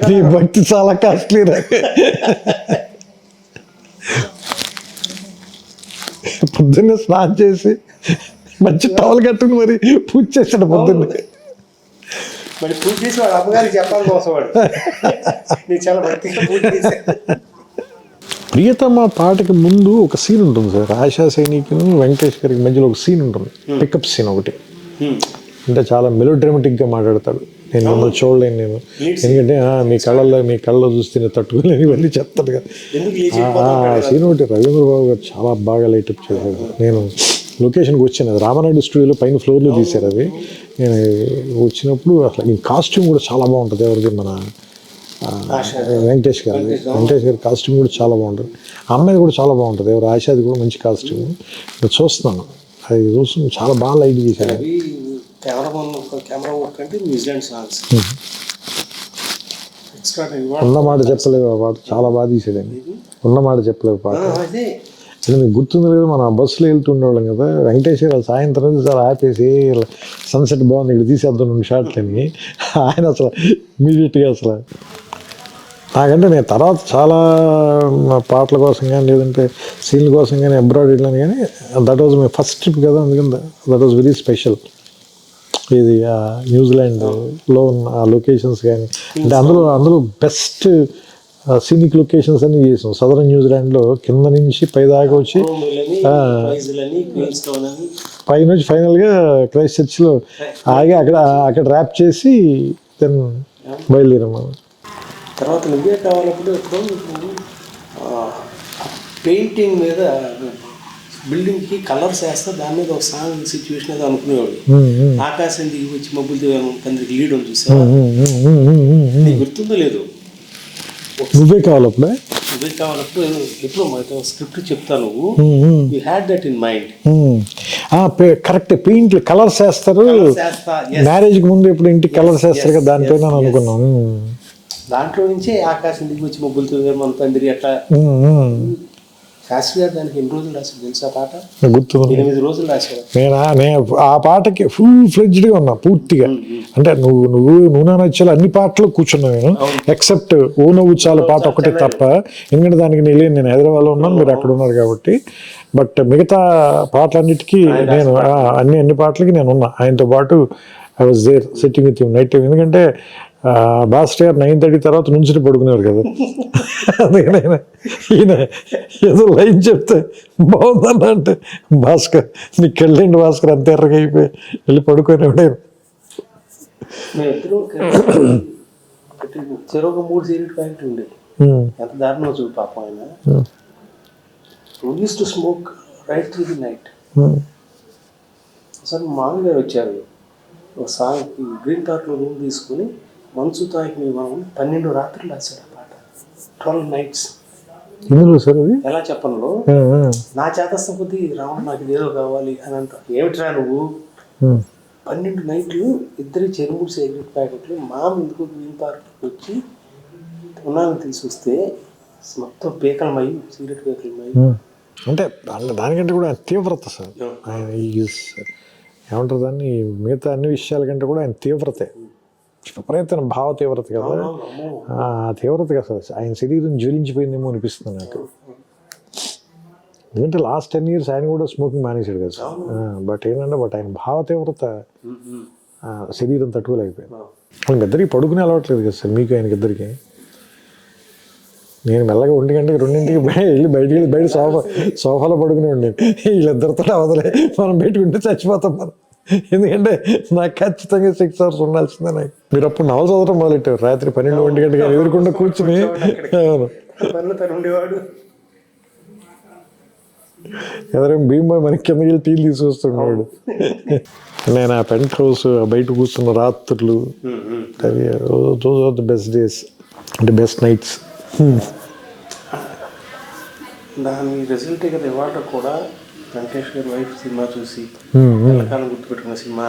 మీ భక్తి చాలా కాస్ట్లీ నాకు. పొద్దున్నే స్నానం చేసి మంచి టవల్ కట్టుకుని మరి పూజ చేశాడు పొద్దున్నే. మరి పూజ చేసి వాడు అమ్మగారికి చెప్పాలి కోసం వాడు నేను చాలా భక్తిగా పూజ చేశాను. ప్రియతమ పాటకి ముందు ఒక సీన్ ఉంటుంది సార్, ఆశా సైనిక్ వెంకటేష్ గారికి మధ్యలో ఒక సీన్ ఉంటుంది, పికప్ సీన్ ఒకటి. అంటే చాలా మెలోడ్రామాటిక్గా మాట్లాడతాడు, నేను మిమ్మల్ని చూడలేను నేను, ఎందుకంటే మీ కళ్ళలో చూస్తే నేను తట్టుకోలేను ఇవన్నీ చెప్తాడు కదా. సీన్ ఒకటి రవీంద్ర బాబు గారు చాలా బాగా లైటప్ చేశాడు. నేను లొకేషన్కి వచ్చాను, అది రామానాయుడు స్టూడియోలో పైన ఫ్లోర్లో తీశారు. అది నేను వచ్చినప్పుడు అసలు ఈ కాస్ట్యూమ్ కూడా చాలా బాగుంటుంది, ఎవరిది మన వెంకటేష్ గారి కాస్ట్యూమ్ కూడా చాలా బాగుంటుంది. అమ్మాయి కూడా చాలా బాగుంటుంది, ఎవరు ఆశాది కూడా మంచి కాస్ట్యూమ్. ఇప్పుడు చూస్తున్నాను అది చూస్తున్నాను, చాలా బాగా లైట్ చేశారు. కెమెరా వర్క్ అంటే న్యూజిలాండ్ సాంగ్స్ ఉన్నమాట చెప్పలేవు ఆ పాట చాలా బాగా తీసాడండి. ఉన్నమాట చెప్పలేవు పాట. అదే అసలు మీకు గుర్తుంది లేదు, మనం బస్సులో వెళ్తుండేవాళ్ళం కదా, వెంకటేశ్వర సాయంత్రం సార్ ఆపేసి సన్సెట్ బాగుంది ఇక్కడ తీసేద్దాం 2 షాట్లని. ఆయన అసలు ఇమీడియట్గా అసలు నాకంటే నేను తర్వాత చాలా పాటల కోసం కానీ లేదంటే సీన్ల కోసం కానీ అబ్రాడ్ వెళ్ళాను, కానీ that was my first trip కదా, అందుకని దట్ వాజ్ వెరీ స్పెషల్. ఇది న్యూజిలాండ్లో ఉన్న ఆ లొకేషన్స్ కానీ అంటే అందులో బెస్ట్ సీనిక్ లొకేషన్స్ అన్ని చేసాం. సదరన్ న్యూజిలాండ్లో కింద నుంచి పై దాకా వచ్చి పై నుంచి ఫైనల్గా క్రైస్ట్ చర్చ్లో ఆగి అక్కడ ర్యాప్ చేసి దెన్ బయలుదేరాం మనం. తర్వాత నువ్వే కావాలప్పుడు ఇప్పుడు పెయింటింగ్ మీద బిల్డింగ్కి కలర్స్ వేస్తే దాని మీద ఒక సాంగ్ సిచ్యువేషన్ ఏదో అనుకునేవాడు. ఆకాశం దిగి వచ్చి మబ్బులు పందిరికి లీడ్ అని చూసా, నీకు గుర్తుందో లేదు? నువ్వే కావాలప్పుడే ఎప్పుడు మాతో స్క్రిప్ట్ చెప్తాను, you had that in mind. Correct, paint colours వేస్తారు మ్యారేజ్కి ముందు, ఇప్పుడు ఇంటికి కలర్స్ వేస్తారు కదా, దానిపైన అనుకున్నాను. దాంట్లో నుంచే ఆకాశం దిగి వచ్చి మబ్బులతో మన పందిరి అట్లా. శాస్త్రి గారు దానికి ఎన్ని రోజులు రాశారు తెలుసా పాట? గుర్తుంది, 8 రోజులు రాశారు. నేను ఆ పాటకి ఫుల్ ఫ్లెడ్జ్డ్గా ఉన్నా పూర్తిగా. అంటే నువ్వు నా నచ్చాలి అన్ని పాటలు కూర్చున్నా నేను, ఎక్సెప్ట్ ఓ నవ్వు చాలా పాట ఒకటే తప్ప. ఎందుకంటే దానికి నేను హైదరాబాద్లో ఉన్నాను, మీరు అక్కడ ఉన్నారు కాబట్టి. బట్ మిగతా పాటలన్నిటికీ నేను అన్ని పాటలకి నేను ఉన్నా ఆయనతో పాటు. I was there sitting with him night time. ఎందుకంటే భాస్కర్ గారు 9:30 తర్వాత నుంచి పడుకునేవారు కదా. అందుకని ఈయన ఏదో లైన్ చెప్తే బాగుందన్న అంటే, భాస్కర్ నీకు వెళ్ళండి భాస్కర్ అంత ఎర్రగా అయిపోయి వెళ్ళి పడుకునేవాడు. చెరొక 3 సిగరెట్ ప్యాకెట్లు ఉండేది. ఎంత దారుణం చూడు పాపం ఆయన. Use to smoke right through the night. అసలు మామూలుగా వచ్చారు ఒక సాంగ్ గ్రీన్ పార్క్లో రూమ్ తీసుకుని మంచు తాకి మనం 12 రాత్రులు రాశాడు ఆ పాట. 12 nights. ఎలా చెప్పను, నా చేతస్థ కొద్ది రావడం నాకు ఇదేదో కావాలి అని అంట. ఏమిట్రా నువ్వు 12 నైట్లు ఇద్దరు చెరువుడు సిగరెట్ ప్యాకెట్లు ఎందుకు గ్రీన్ పార్క్ వచ్చి ఉన్నాను తెలిసి వస్తే మొత్తం పీకలమయ్యి సిగరెట్ పీకలమయ్యి. అంటే దానికంటే కూడా తీవ్రత సార్ ఆయన ఏమంటారు దాన్ని, మిగతా అన్ని విషయాల కంటే కూడా ఆయన తీవ్రతే విపరీతమైన భావ తీవ్రత కదా. ఆ తీవ్రత కదా సార్ ఆయన శరీరం జ్వలించిపోయిందేమో అనిపిస్తుంది నాకు. ఎందుకంటే లాస్ట్ 10 years ఆయన కూడా స్మోకింగ్ మానేశాడు కదా సార్. బట్ ఆయన భావ తీవ్రత శరీరం తట్టుకోలేకపోయింది. వాళ్ళకి ఇద్దరికి పడుకునే అలవాట్లేదు కదా సార్ మీకు ఆయనకి. నేను మెల్లగా 1 గంటకి 2ంటికి వెళ్ళి బయట సోఫాలో పడుకునే ఉండి వీళ్ళిద్దరితో అవదలే మనం పెట్టుకుంటే చచ్చిపోతాం మనం. ఎందుకంటే నాకు ఖచ్చితంగా 6 hours ఉండాల్సిందే. నాకు మీరు అప్పుడు నవలు చదవడం మొదలెట్టారు రాత్రి 12-1 గంటకి ఎదురుకుండా కూర్చుని. ఎవరైనా భీమా మనకి కిందకి వెళ్ళి టీలు తీసుకొస్తున్నాడు. నేను ఆ పెంట్ హౌస్ బయట కూర్చున్న రాత్రులు, those are the best days, అంటే బెస్ట్ నైట్స్. దాని రిజల్ట్ కదా ఇవాళ కూడా వెంకటేష్ గారి వైఫ్ సినిమా చూసి ఎంతకాలం గుర్తుపెట్టుకున్న సినిమా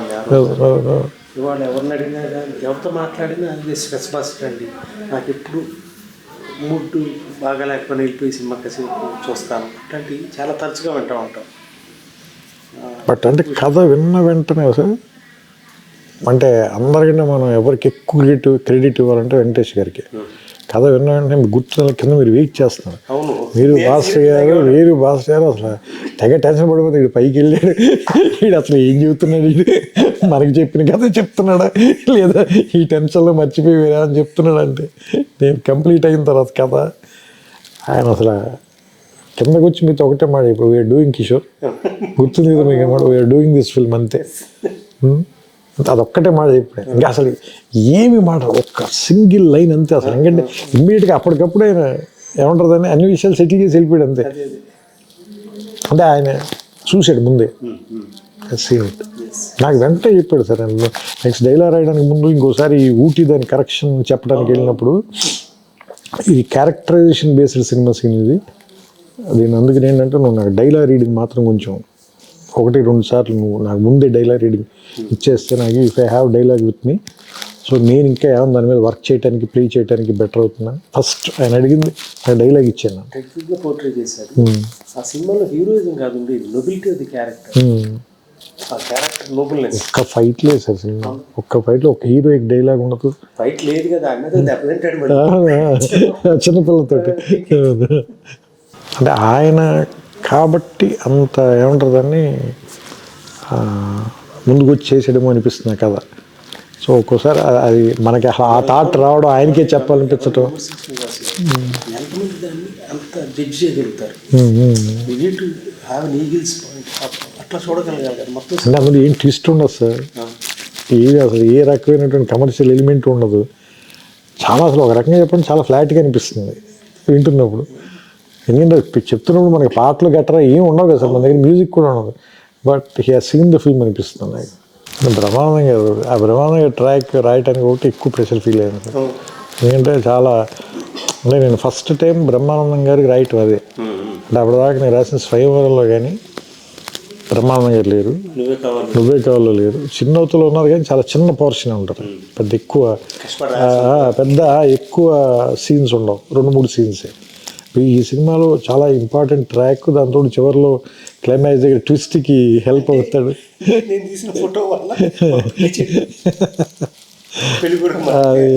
ఇవాళ ఎవరిని అడిగినా కానీ ఎవరితో మాట్లాడినా అది స్ట్రెస్ బస్టర్ అండి. నాకు ఎప్పుడు మూడ్ బాగా లేకపోయినా వెళ్ళిపోయి సినిమా కాసేపు చూస్తాను. అట్లాంటివి చాలా తరచుగా వింటూ ఉంటాం. బట్ అంటే కథ విన్న వెంటనే సార్, అంటే అందరికంటే మనం ఎవరికి ఎక్కువ క్రెడిట్ ఇవ్వాలంటే వెంకటేష్ గారికి. కథ విన్న వెంటనే గుర్తు కింద మీరు వెయిట్ చేస్తున్నారు. మీరు భాస్కర్ గారు అసలు తెగ టెన్షన్ పడిపోతుంది. వీడు పైకి వెళ్ళాడు, వీడు అసలు ఏం చెబుతున్నాడు, వీడు మనకి చెప్పిన కథ చెప్తున్నాడా లేదా ఈ టెన్షన్లో మర్చిపోయి వేరే అని చెప్తున్నాడు. అంటే నేను కంప్లీట్ అయిన తర్వాత కథ ఆయన అసలు కిందకు వచ్చి మీతో ఒకటే మాట, ఇప్పుడు వీఆర్ డూయింగ్ కిషోర్ గుర్తుంది కదా మీకు మాట, వీఆర్ డూయింగ్ దిస్ ఫిల్మ్ అంతే. అదొక్కటే మాట చెప్పాడు. ఇంకా అసలు ఏమి మాట, ఒక్క సింగిల్ లైన్ అంతే. అసలు ఎందుకంటే ఇమ్మీడియట్గా అప్పటికప్పుడు ఆయన ఏమంటారు దాన్ని అన్ని విషయాలు సెటిల్ చేసి వెళ్ళిపోయాడు అంతే. అంటే ఆయన చూశాడు ముందే సీన్. నాకు వెంటనే చెప్పాడు సార్. ఆయన నెక్స్ట్ డైలాగ్ రాయడానికి ముందు ఇంకోసారి ఊటీ దాని కరెక్షన్ చెప్పడానికి వెళ్ళినప్పుడు, ఇది క్యారెక్టరైజేషన్ బేస్డ్ సినిమా సీన్ ఇది. దీని అందుకని ఏంటంటే నువ్వు నాకు డైలాగ్ రీడింగ్ మాత్రం కొంచెం 1-2 సార్లు నువ్వు నాకు ముందే డైలాగ్ రీడింగ్ ఇచ్చేస్తే నాకు if I have dialogue with me so నేను ఇంకా ఏమన్నా దాని మీద వర్క్ చేయడానికి ప్లే చేయడానికి బెటర్ అవుతున్నా ఫస్ట్ ఆయన అడిగింది ఆ డైలాగ్ ఇచ్చాను. టెక్నిక్గా పోర్ట్రే చేశాడు. ఆ సినిమాలో హీరోయిజం కాదు ఉండేది, నొబిలిటీ ఆఫ్ ది క్యారెక్టర్. ఆ క్యారెక్టర్ నోబుల్నెస్. ఒక్క ఫైట్ లేదు సార్ సినిమా, ఒక్క ఫైట్లో ఒక హీరోయిక్ డైలాగ్ ఉండదు. ఫైట్ లేదు కదా అన్నది దెబ్బతింటాడు చిన్నపిల్లతోటి. అంటే ఆయన కాబట్టి అంత ఏమంటారు దాన్ని ముందుకు వచ్చి చేసేయడమో అనిపిస్తుంది కదా. సో ఒక్కోసారి అది మనకి అసలు ఆ థాట్ రావడం ఆయనకే చెప్పాలనిపించటం. ఎంతమంది దాన్ని అంత జడ్జ్ చేయగలుగుతారు, అట్లా చూడగలగాలి మొత్తం. అంటే అందులో ఏం ట్విస్ట్ ఉండదు సార్, ఏది అసలు ఏ రకమైనటువంటి కమర్షియల్ ఎలిమెంట్ ఉండదు. చాలా అసలు ఒక రకంగా చెప్పండి చాలా ఫ్లాట్గా అనిపిస్తుంది వింటున్నప్పుడు. ఎందుకంటే చెప్తున్నప్పుడు మనకి పాటలు గట్రా ఏం ఉండవు కదా సార్, మన దగ్గర మ్యూజిక్ కూడా ఉండదు. But he has seen the film అనిపిస్తుంది నాకు. బ్రహ్మానందం గారు ఆ బ్రహ్మానందం గారు ట్రాక్ రాయటానికి ఒకటి ఎక్కువ ప్రెషర్ ఫీల్ అయ్యాను సార్. ఎందుకంటే చాలా అంటే నేను ఫస్ట్ టైం బ్రహ్మానందం గారికి రాయటం అదే. అంటే అప్పటిదాకా నేను రాసిన స్వయంవరంలో కానీ బ్రహ్మానందం గారు లేరు, నువ్వే కావాలో లేరు, చిన్నవతలో ఉన్నారు కానీ చాలా చిన్న పోర్షన్ ఉంటారు, పెద్ద ఎక్కువ సీన్స్ ఉండవు, 2-3 సీన్సే. ఈ సినిమాలో చాలా ఇంపార్టెంట్ ట్రాక్, దాంతో చివరిలో క్లైమాక్స్ దగ్గర ట్విస్ట్కి హెల్ప్ అవుతాడు.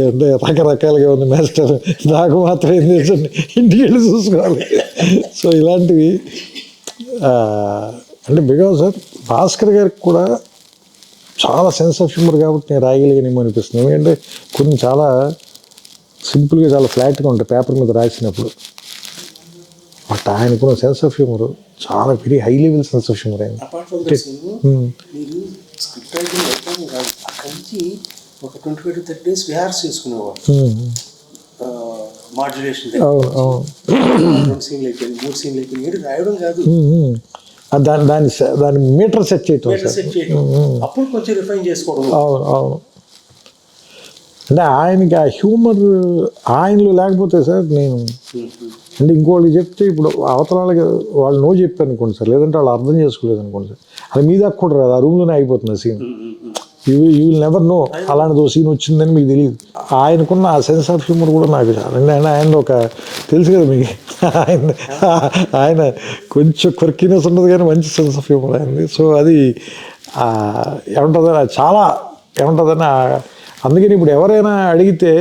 అంటే రకరకాలుగా ఉంది మాస్టర్, నాకు మాత్రం ఏం తెలుసండి, ఇంటికి వెళ్ళి చూసుకోవాలి. సో ఇలాంటివి అంటే బికాజ్ సార్ భాస్కర్ గారికి కూడా చాలా సెన్స్ ఆఫ్ హ్యూమర్ కాబట్టి నేను రాయగలిగానేమో అనిపిస్తుంది. ఎందుకంటే కొన్ని చాలా సింపుల్గా చాలా ఫ్లాట్గా ఉంటాయి పేపర్ మీద రాసినప్పుడు. బట్ ఆయనకున్న సెన్స్ ఆఫ్ హ్యూమర్ చాలా very high level sense of humour ఆయన. మీరు స్క్రిప్ట్ రైటింగ్ అయిపోయింది కాదు, అక్కడి నుంచి ఒక 25-30 days రిహార్స్ చేసుకునేవారు. మాడ్యులేషన్ 2 సీన్లు అయిపోయింది, 3 సీన్లు అయిపోయింది, ఏడు రాయడం కాదు, దాని మీటర్ సెట్ చేయటం, అప్పుడు కొంచెం రిఫైన్ చేసుకోవడం. అవును అవును. అంటే ఆయనకి ఆ హ్యూమర్ ఆయనలో లేకపోతే సార్ నేను అంటే ఇంకోళ్ళకి చెప్తే ఇప్పుడు అవతల వాళ్ళకి వాళ్ళు నో చెప్పారు అనుకోండి సార్, లేదంటే వాళ్ళు అర్థం చేసుకోలేదు అనుకోండి సార్, అది మీ దాకా కూడా రాదు, ఆ రూమ్లోనే అయిపోతుంది scene. You will never know అలాంటిది సీన్ వచ్చిందని మీకు తెలియదు. ఆయనకున్న ఆ సెన్స్ ఆఫ్ హ్యూమర్ కూడా నాకు చాలా ఆయన ఒక తెలుసు కదా మీకు, ఆయన కొంచెం క్వర్కీనెస్ ఉండదు కానీ మంచి సెన్స్ ఆఫ్ హ్యూమర్ అయింది. సో అది ఏముంటుందని చాలా ఏముంటుందని అందుకని ఇప్పుడు ఎవరైనా అడిగితే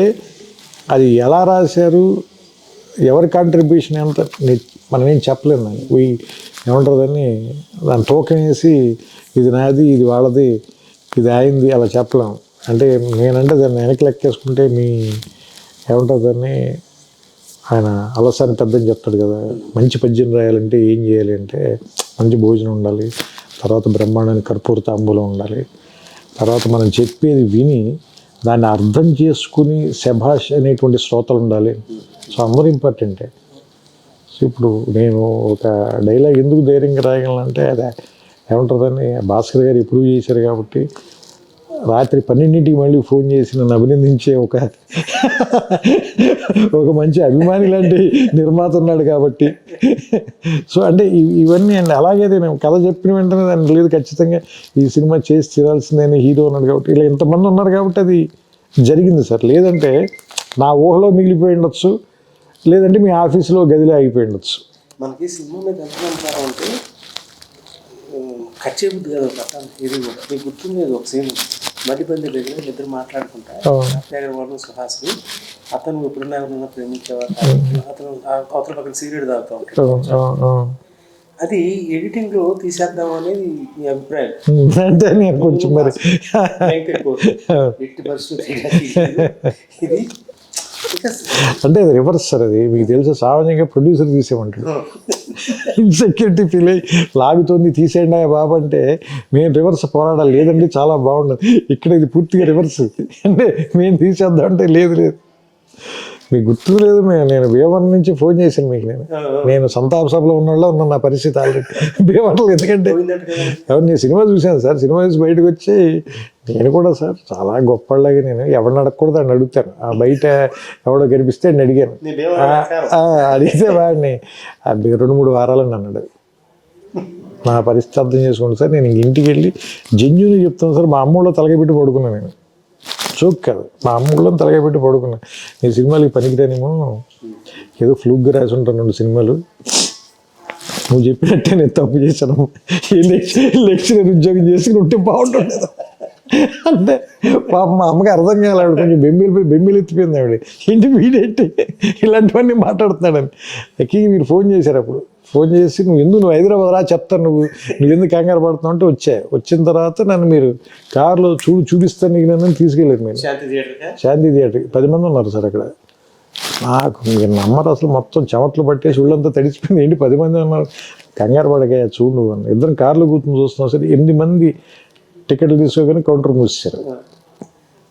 అది ఎలా రాశారు, ఎవరి కాంట్రిబ్యూషన్ ఎంత మనం ఏం చెప్పలేము. దాన్ని ఏముంటుందని దాన్ని టోకెన్ వేసి ఇది నాది ఇది వాళ్ళది ఇది అయింది అలా చెప్పలేము. అంటే నేనంటే దాన్ని వెనక్కి లెక్కేసుకుంటే మీ ఏముంటుందని ఆయన అలసాని పెద్దని చెప్తాడు కదా, మంచి పద్యం రాయాలంటే ఏం చేయాలి అంటే మంచి భోజనం ఉండాలి, తర్వాత బ్రహ్మాండానికి కర్పూర తాంబూలం ఉండాలి, తర్వాత మనం చెప్పేది విని దాన్ని అర్థం చేసుకుని శభాష్ అనేటువంటి శ్రోతలు ఉండాలి. సో అందరూ ఇంపార్టెంటే. సో ఇప్పుడు నేను ఒక డైలాగ్ ఎందుకు ధైర్యంగా రాయగలనంటే అదే ఏముంటుందని భాస్కర్ గారు ఎప్పుడు చేశారు కాబట్టి రాత్రి 12ంటికి మళ్ళీ ఫోన్ చేసి నన్ను అభినందించే ఒక మంచి అభిమాని లాంటి నిర్మాత ఉన్నాడు కాబట్టి. సో అంటే ఇవన్నీ అండి. అలాగే నేను కథ చెప్పిన వెంటనే దాన్ని లేదు ఖచ్చితంగా ఈ సినిమా చేసి తీరాల్సిందని హీరో ఉన్నాడు కాబట్టి ఇలా ఇంతమంది ఉన్నారు కాబట్టి అది జరిగింది సార్. లేదంటే నా ఊహలో మిగిలిపోయి ఉండొచ్చు, లేదంటే మీ ఆఫీసులో గదిలో అయిపోయి ఉండొచ్చు. మనకి సినిమా మీద ఎంత నమ్ముతారు అంటే కచ్చే బుద్ధి కదా ఒక కథ. ఇది కూడా మీకు గుర్తుండేది ఒక సీన్, మధ్యపల్లి దగ్గర ఇద్దరు మాట్లాడుకుంటారు, వర్మ సుహాస్ని. అతను ఎప్పుడున్నా ఎవరన్నా ప్రేమించేవారు, అతను అవతల పక్కన సిగరెట్ తాగుతూ ఉంటాడు. అది ఎడిటింగ్ లో తీసేద్దాం అనేది మీ అభిప్రాయం? అంటే నేను కొంచెం మరి ఎట్టి పరిస్థితి ఇది అంటే అది రివర్స్ సార్. అది మీకు తెలుసు, సామాన్యంగా ప్రొడ్యూసర్ తీసేయమంటాడు, ఇన్సెక్యూరిటీ ఫీల్ అయ్యి లాగుతోంది తీసేయండి బాబు అంటే మేము రివర్స్ పోరాడాలి, లేదండి చాలా బాగుండదు. ఇక్కడ ఇది పూర్తిగా రివర్స్ అంటే మేము తీసేద్దాం అంటే లేదు లేదు. మీకు గుర్తు లేదు, నేను భీమవరం నుంచి ఫోన్ చేశాను మీకు. నేను సంతాప సభలో ఉన్నోళ్ళ ఉన్న నా పరిస్థితి ఆల్రెడీ భీమవరంలో. ఎందుకంటే ఎవరు నేను సినిమా చూశాను సార్, సినిమా చూసి బయటకు వచ్చి నేను కూడా సార్ చాలా గొప్పలాగా నేను ఎవరిని అడగకూడదు అని అడుగుతాను. బయట ఎవడో కనిపిస్తే నేను అడిగాను, అడిగితే వాడిని 2-3 వారాలని అన్నాడు. నా పరిస్థితి అర్థం చేసుకోండి సార్. నేను ఇంటికి వెళ్ళి జెన్యూన్గా చెప్తాను సార్, మా అమ్మలో తలకి పెట్టి పడుకున్నాను నేను. షోక్ కాదు, మా అమ్మ ఊళ్ళో తలగా పెట్టి పడుకున్నా. నేను సినిమాలకి పనికిరానేమో, ఏదో ఫ్లూక్గా రాసి ఉంటాను 2 సినిమాలు, నువ్వు చెప్పినట్టే నేను తప్పు చేశాను, లెక్చరర్ ఉద్యోగం చేసుకుని ఉంటే బాగుంటుండేది అంటే పాప మా అమ్మకి అర్థం కాలేదు. కొంచెం బెంబీలు ఎత్తిపోయింది ఆవిడ, ఏంటి వీడేంటి ఇలాంటివన్నీ మాట్లాడుతున్నాడని. ఎక్కి మీరు ఫోన్ చేశారు, అప్పుడు ఫోన్ చేసి నువ్వు హైదరాబాద్ రా చెప్తాను, నువ్వు ఎందుకు కంగారు పడుతున్నావు అంటే వచ్చిన తర్వాత నన్ను మీరు కార్లో చూపిస్తాను నీకు నన్ను తీసుకెళ్ళారు. మీరు శాంతి థియేటర్కి 10 మంది ఉన్నారు సార్ అక్కడ. నాకు మీరు నమ్మరు అసలు, మొత్తం చెమట్లు పట్టేసి ఒళ్ళంతా తడిసిపోయింది. ఏంటి 10 మంది ఉన్నారు, కంగారు పడగా చూడు అని. ఇద్దరం కార్లో కూర్చొని చూస్తున్నాం సరే, 8 మంది టికెట్లు తీసుకోగానే కౌంటర్ మూసేశారు.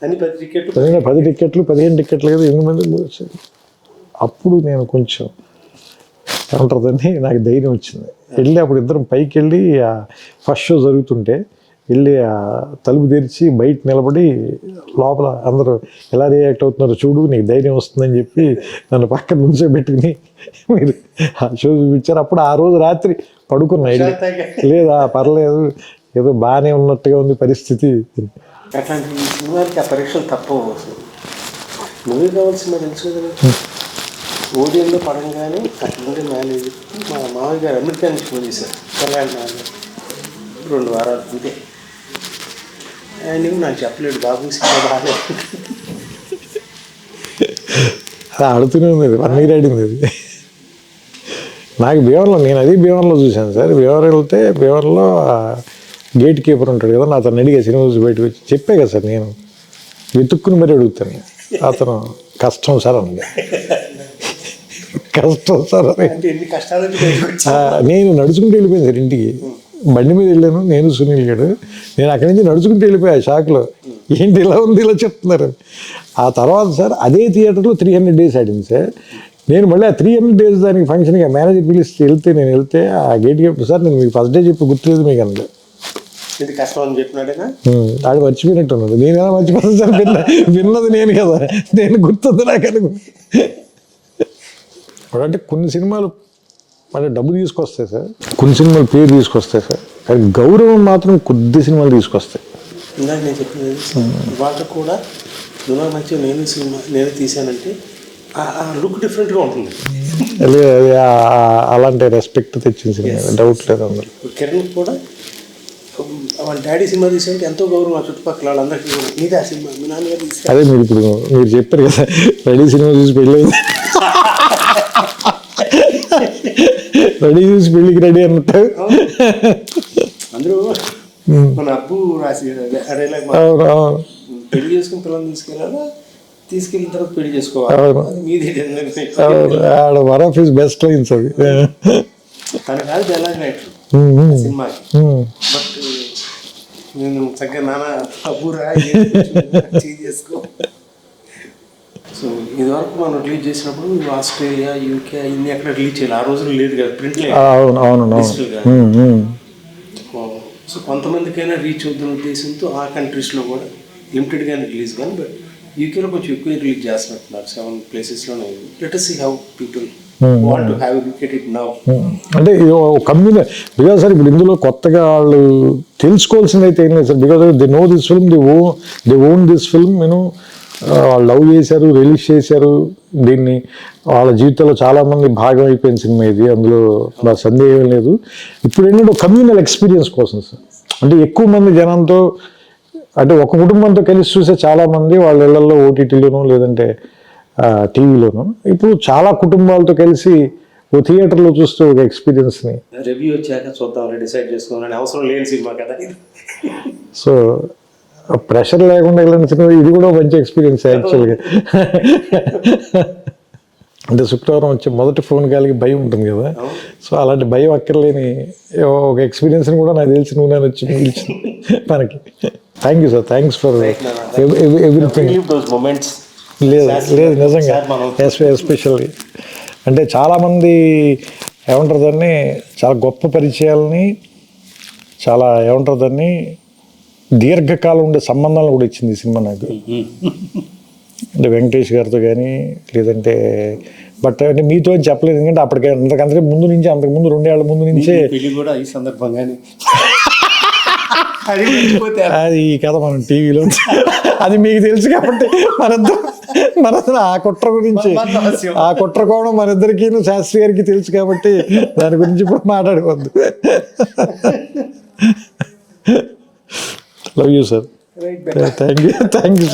10 టికెట్లు 15 టికెట్లు కదా, 8 మంది మూసేశారు. అప్పుడు నేను కొంచెం ఏమంటుందని నాకు ధైర్యం వచ్చింది. వెళ్ళి అప్పుడు ఇద్దరం పైకి వెళ్ళి ఫస్ట్ షో జరుగుతుంటే వెళ్ళి ఆ తలుపు తెరిచి బయట నిలబడి లోపల అందరూ ఎలా రియాక్ట్ అవుతున్నారో చూడు, నీకు ధైర్యం వస్తుందని చెప్పి నన్ను పక్కన నుంచో పెట్టుకుని మీరు ఆ షో చూపించారు. అప్పుడు ఆ రోజు రాత్రి పడుకున్నా. లేదా పర్లేదు, ఏదో బాగానే ఉన్నట్టుగా ఉంది పరిస్థితి. అట్లాంటి సినిమాకి ఆ పరీక్షలు తప్పవు. నువ్వే కావాల్సిన తెలుసు కదా, ఓడియంలో పడంగానే అట్లుండే మేనేజర్ మా మామయ్య గారు అమెరికా నుంచి ఫోన్ చేశారు, కళ్యాణ్ 2 వారాలు అంతే. ఆయన నాకు చెప్పలేడు, బాబు సినిమా బాగాలేదు ఆడుతూనే ఉంది, 1 year ఆడింది అది. నాకు భీమవరంలో, నేను అది భీమవరంలో చూశాను సార్. భీమవరం వెళ్తే భీమవరంలో గేట్ కీపర్ ఉంటాడు కదా, నా అతను అడిగా సినిమా చూసి బయటకు వచ్చి చెప్పే కదా సార్, నేను వెతుక్కుని మరీ అడుగుతాను. అతను కష్టం సార్ అండి, కష్టం సార్ అని. నేను నడుచుకుంటూ వెళ్ళిపోయాను సార్ ఇంటికి, బండి మీద వెళ్ళాను నేను సునీల్ గారు. నేను అక్కడి నుంచి నడుచుకుంటూ వెళ్ళిపోయా షాక్లో, ఏంటి ఇలా ఉంది ఇలా చెప్తున్నారు. ఆ తర్వాత సార్ అదే థియేటర్లో 300 days ఆడింది సార్. నేను మళ్ళీ ఆ 300 days దానికి ఫంక్షన్గా మేనేజర్ పిలిస్తే నేను వెళ్తే ఆ గేట్ కీపర్ సార్ నేను మీకు ఫస్ట్ డే చెప్పి గుర్తులేదు మీకు అన్నాడు. ఇది కష్టం అని చెప్పినాడేనా, ఆడు మర్చిపోయినట్టున్నాడు. నేను ఎలా మర్చిపోతాను సార్, విన్నది నేను కదా, నేను గుర్తుంది నాకు అనుకున్నా. అంటే కొన్ని సినిమాలు అంటే డబ్బు తీసుకొస్తాయి సార్, కొన్ని సినిమాలు పేరు తీసుకొస్తాయి సార్, కానీ గౌరవం మాత్రం కొద్ది సినిమాలు తీసుకొస్తాయి. ఇందాక నేను చెప్పినది వాళ్ళకు కూడా దునా మంచిగా నేను తీసానంటే ఆ లుక్ డిఫరెంట్గా ఉంటుంది. అది అలాంటి రెస్పెక్ట్ తెచ్చిన సినిమా, డౌట్ లేదు అందులో. కిరణ్ కూడా వాళ్ళ డాడీ సినిమా తీసానంటే ఎంతో గౌరవం ఆ చుట్టుపక్కల వాళ్ళందరికీ. నీదే ఆ సినిమా, మీ నాన్నగారు తీసా. అదే మీరు ఇప్పుడు మీరు చెప్పారు కదా, రెడీ సినిమా చూసి పెళ్ళి, రెడీ చూసి పెళ్ళికి రెడీ అన్నట్టు అందరూ మన అబ్బు రాసి పెళ్లి చేసుకుని పిల్లల్ని తీసుకెళ్ళిన తర్వాత పెళ్లి చేసుకోవాలి, మీది one of his best lines అది. తన కాదు డైలాగ్ రైటర్ సినిమాకి. బట్ నేను చక్కగా నాన్న అబ్బురా చేసుకో. సో ఇదివరకు మనం రిలీజ్ చేసినప్పుడు ఆస్ట్రేలియా, యూకే ఇన్ని ఎక్కడ రిలీజ్ చేయాలి, ఆ రోజులు లేదు కదా, ప్రింట్ లేదు. సో కొంతమందికైనా రీచ్ అవుతున్న ఉద్దేశంతో ఆ కంట్రీస్లో కూడా లిమిటెడ్గానే రిలీజ్ కానీ, బట్ యూకేలో కొంచెం ఎక్కువ రిలీజ్ చేస్తున్నట్టున్నారు. 7 ప్లేసెస్లోనే. Let us see how people want to have a look at it now. అంటే కమ్యూనిటీ బికాజ్ సార్ ఇప్పుడు ఇందులో కొత్తగా వాళ్ళు తెలుసుకోవాల్సింది అయితే ఏం లేదు sir, because they know this film, they own this film. వాళ్ళు లవ్ చేశారు, రిలీజ్ చేశారు దీన్ని, వాళ్ళ జీవితంలో చాలామంది భాగం అయిపోయిన సినిమా ఇది, అందులో నా సందేహం లేదు. ఇప్పుడు ఏంటంటే కమ్యూనల్ ఎక్స్పీరియన్స్ కోసం సార్, అంటే ఎక్కువ మంది జనంతో, అంటే ఒక కుటుంబంతో కలిసి చూసే చాలామంది వాళ్ళ ఇళ్లలో ఓటీటీలోనూ లేదంటే టీవీలోనూ, ఇప్పుడు చాలా కుటుంబాలతో కలిసి ఓ థియేటర్లో చూస్తూ ఒక ఎక్స్పీరియన్స్ని రివ్యూ వచ్చాక చూద్దాం డిసైడ్ చేసుకోవాలని అవసరం లేని సినిమా కదా. సో ప్రెషర్ లేకుండా వెళ్ళిన సినిమా ఇది కూడా మంచి ఎక్స్పీరియన్స్ యాక్చువల్గా. అంటే శుక్రవారం వచ్చే మొదటి ఫోన్ కాల్కి భయం ఉంటుంది కదా, సో అలాంటి భయం అక్కర్లేని ఒక ఎక్స్పీరియన్స్ని కూడా నాకు తెలిసి నువ్వు నేను వచ్చి మిగిల్చింది మనకి. Thank you sir, thanks for everything. లేదు నిజంగా ఎస్పెషల్లీ అంటే చాలామంది ఏమంటారు దాన్ని, చాలా గొప్ప పరిచయాలని, చాలా ఏమంటారు దాన్ని దీర్ఘకాలం ఉండే సంబంధాలను కూడా ఇచ్చింది ఈ సినిమా నాకు. అంటే వెంకటేష్ గారితో కానీ లేదంటే బట్ అంటే మీతో అని చెప్పలేదు, ఎందుకంటే అప్పటికే అంతకంటే ముందు నుంచి, అంతకుముందు 2 ఏళ్ల ముందు నుంచే కూడా ఈ సందర్భంగానే అది మర్చిపోతే అది ఈ కథ మనం టీవీలో అది మీకు తెలుసు కాబట్టి మనిద్దరం ఆ కుట్ర గురించి ఆ కుట్ర కోణం మనిద్దరికి శాస్త్రి గారికి తెలుసు కాబట్టి దాని గురించి ఇప్పుడు మాట్లాడుకోవద్దు. Love you sir. Right thank you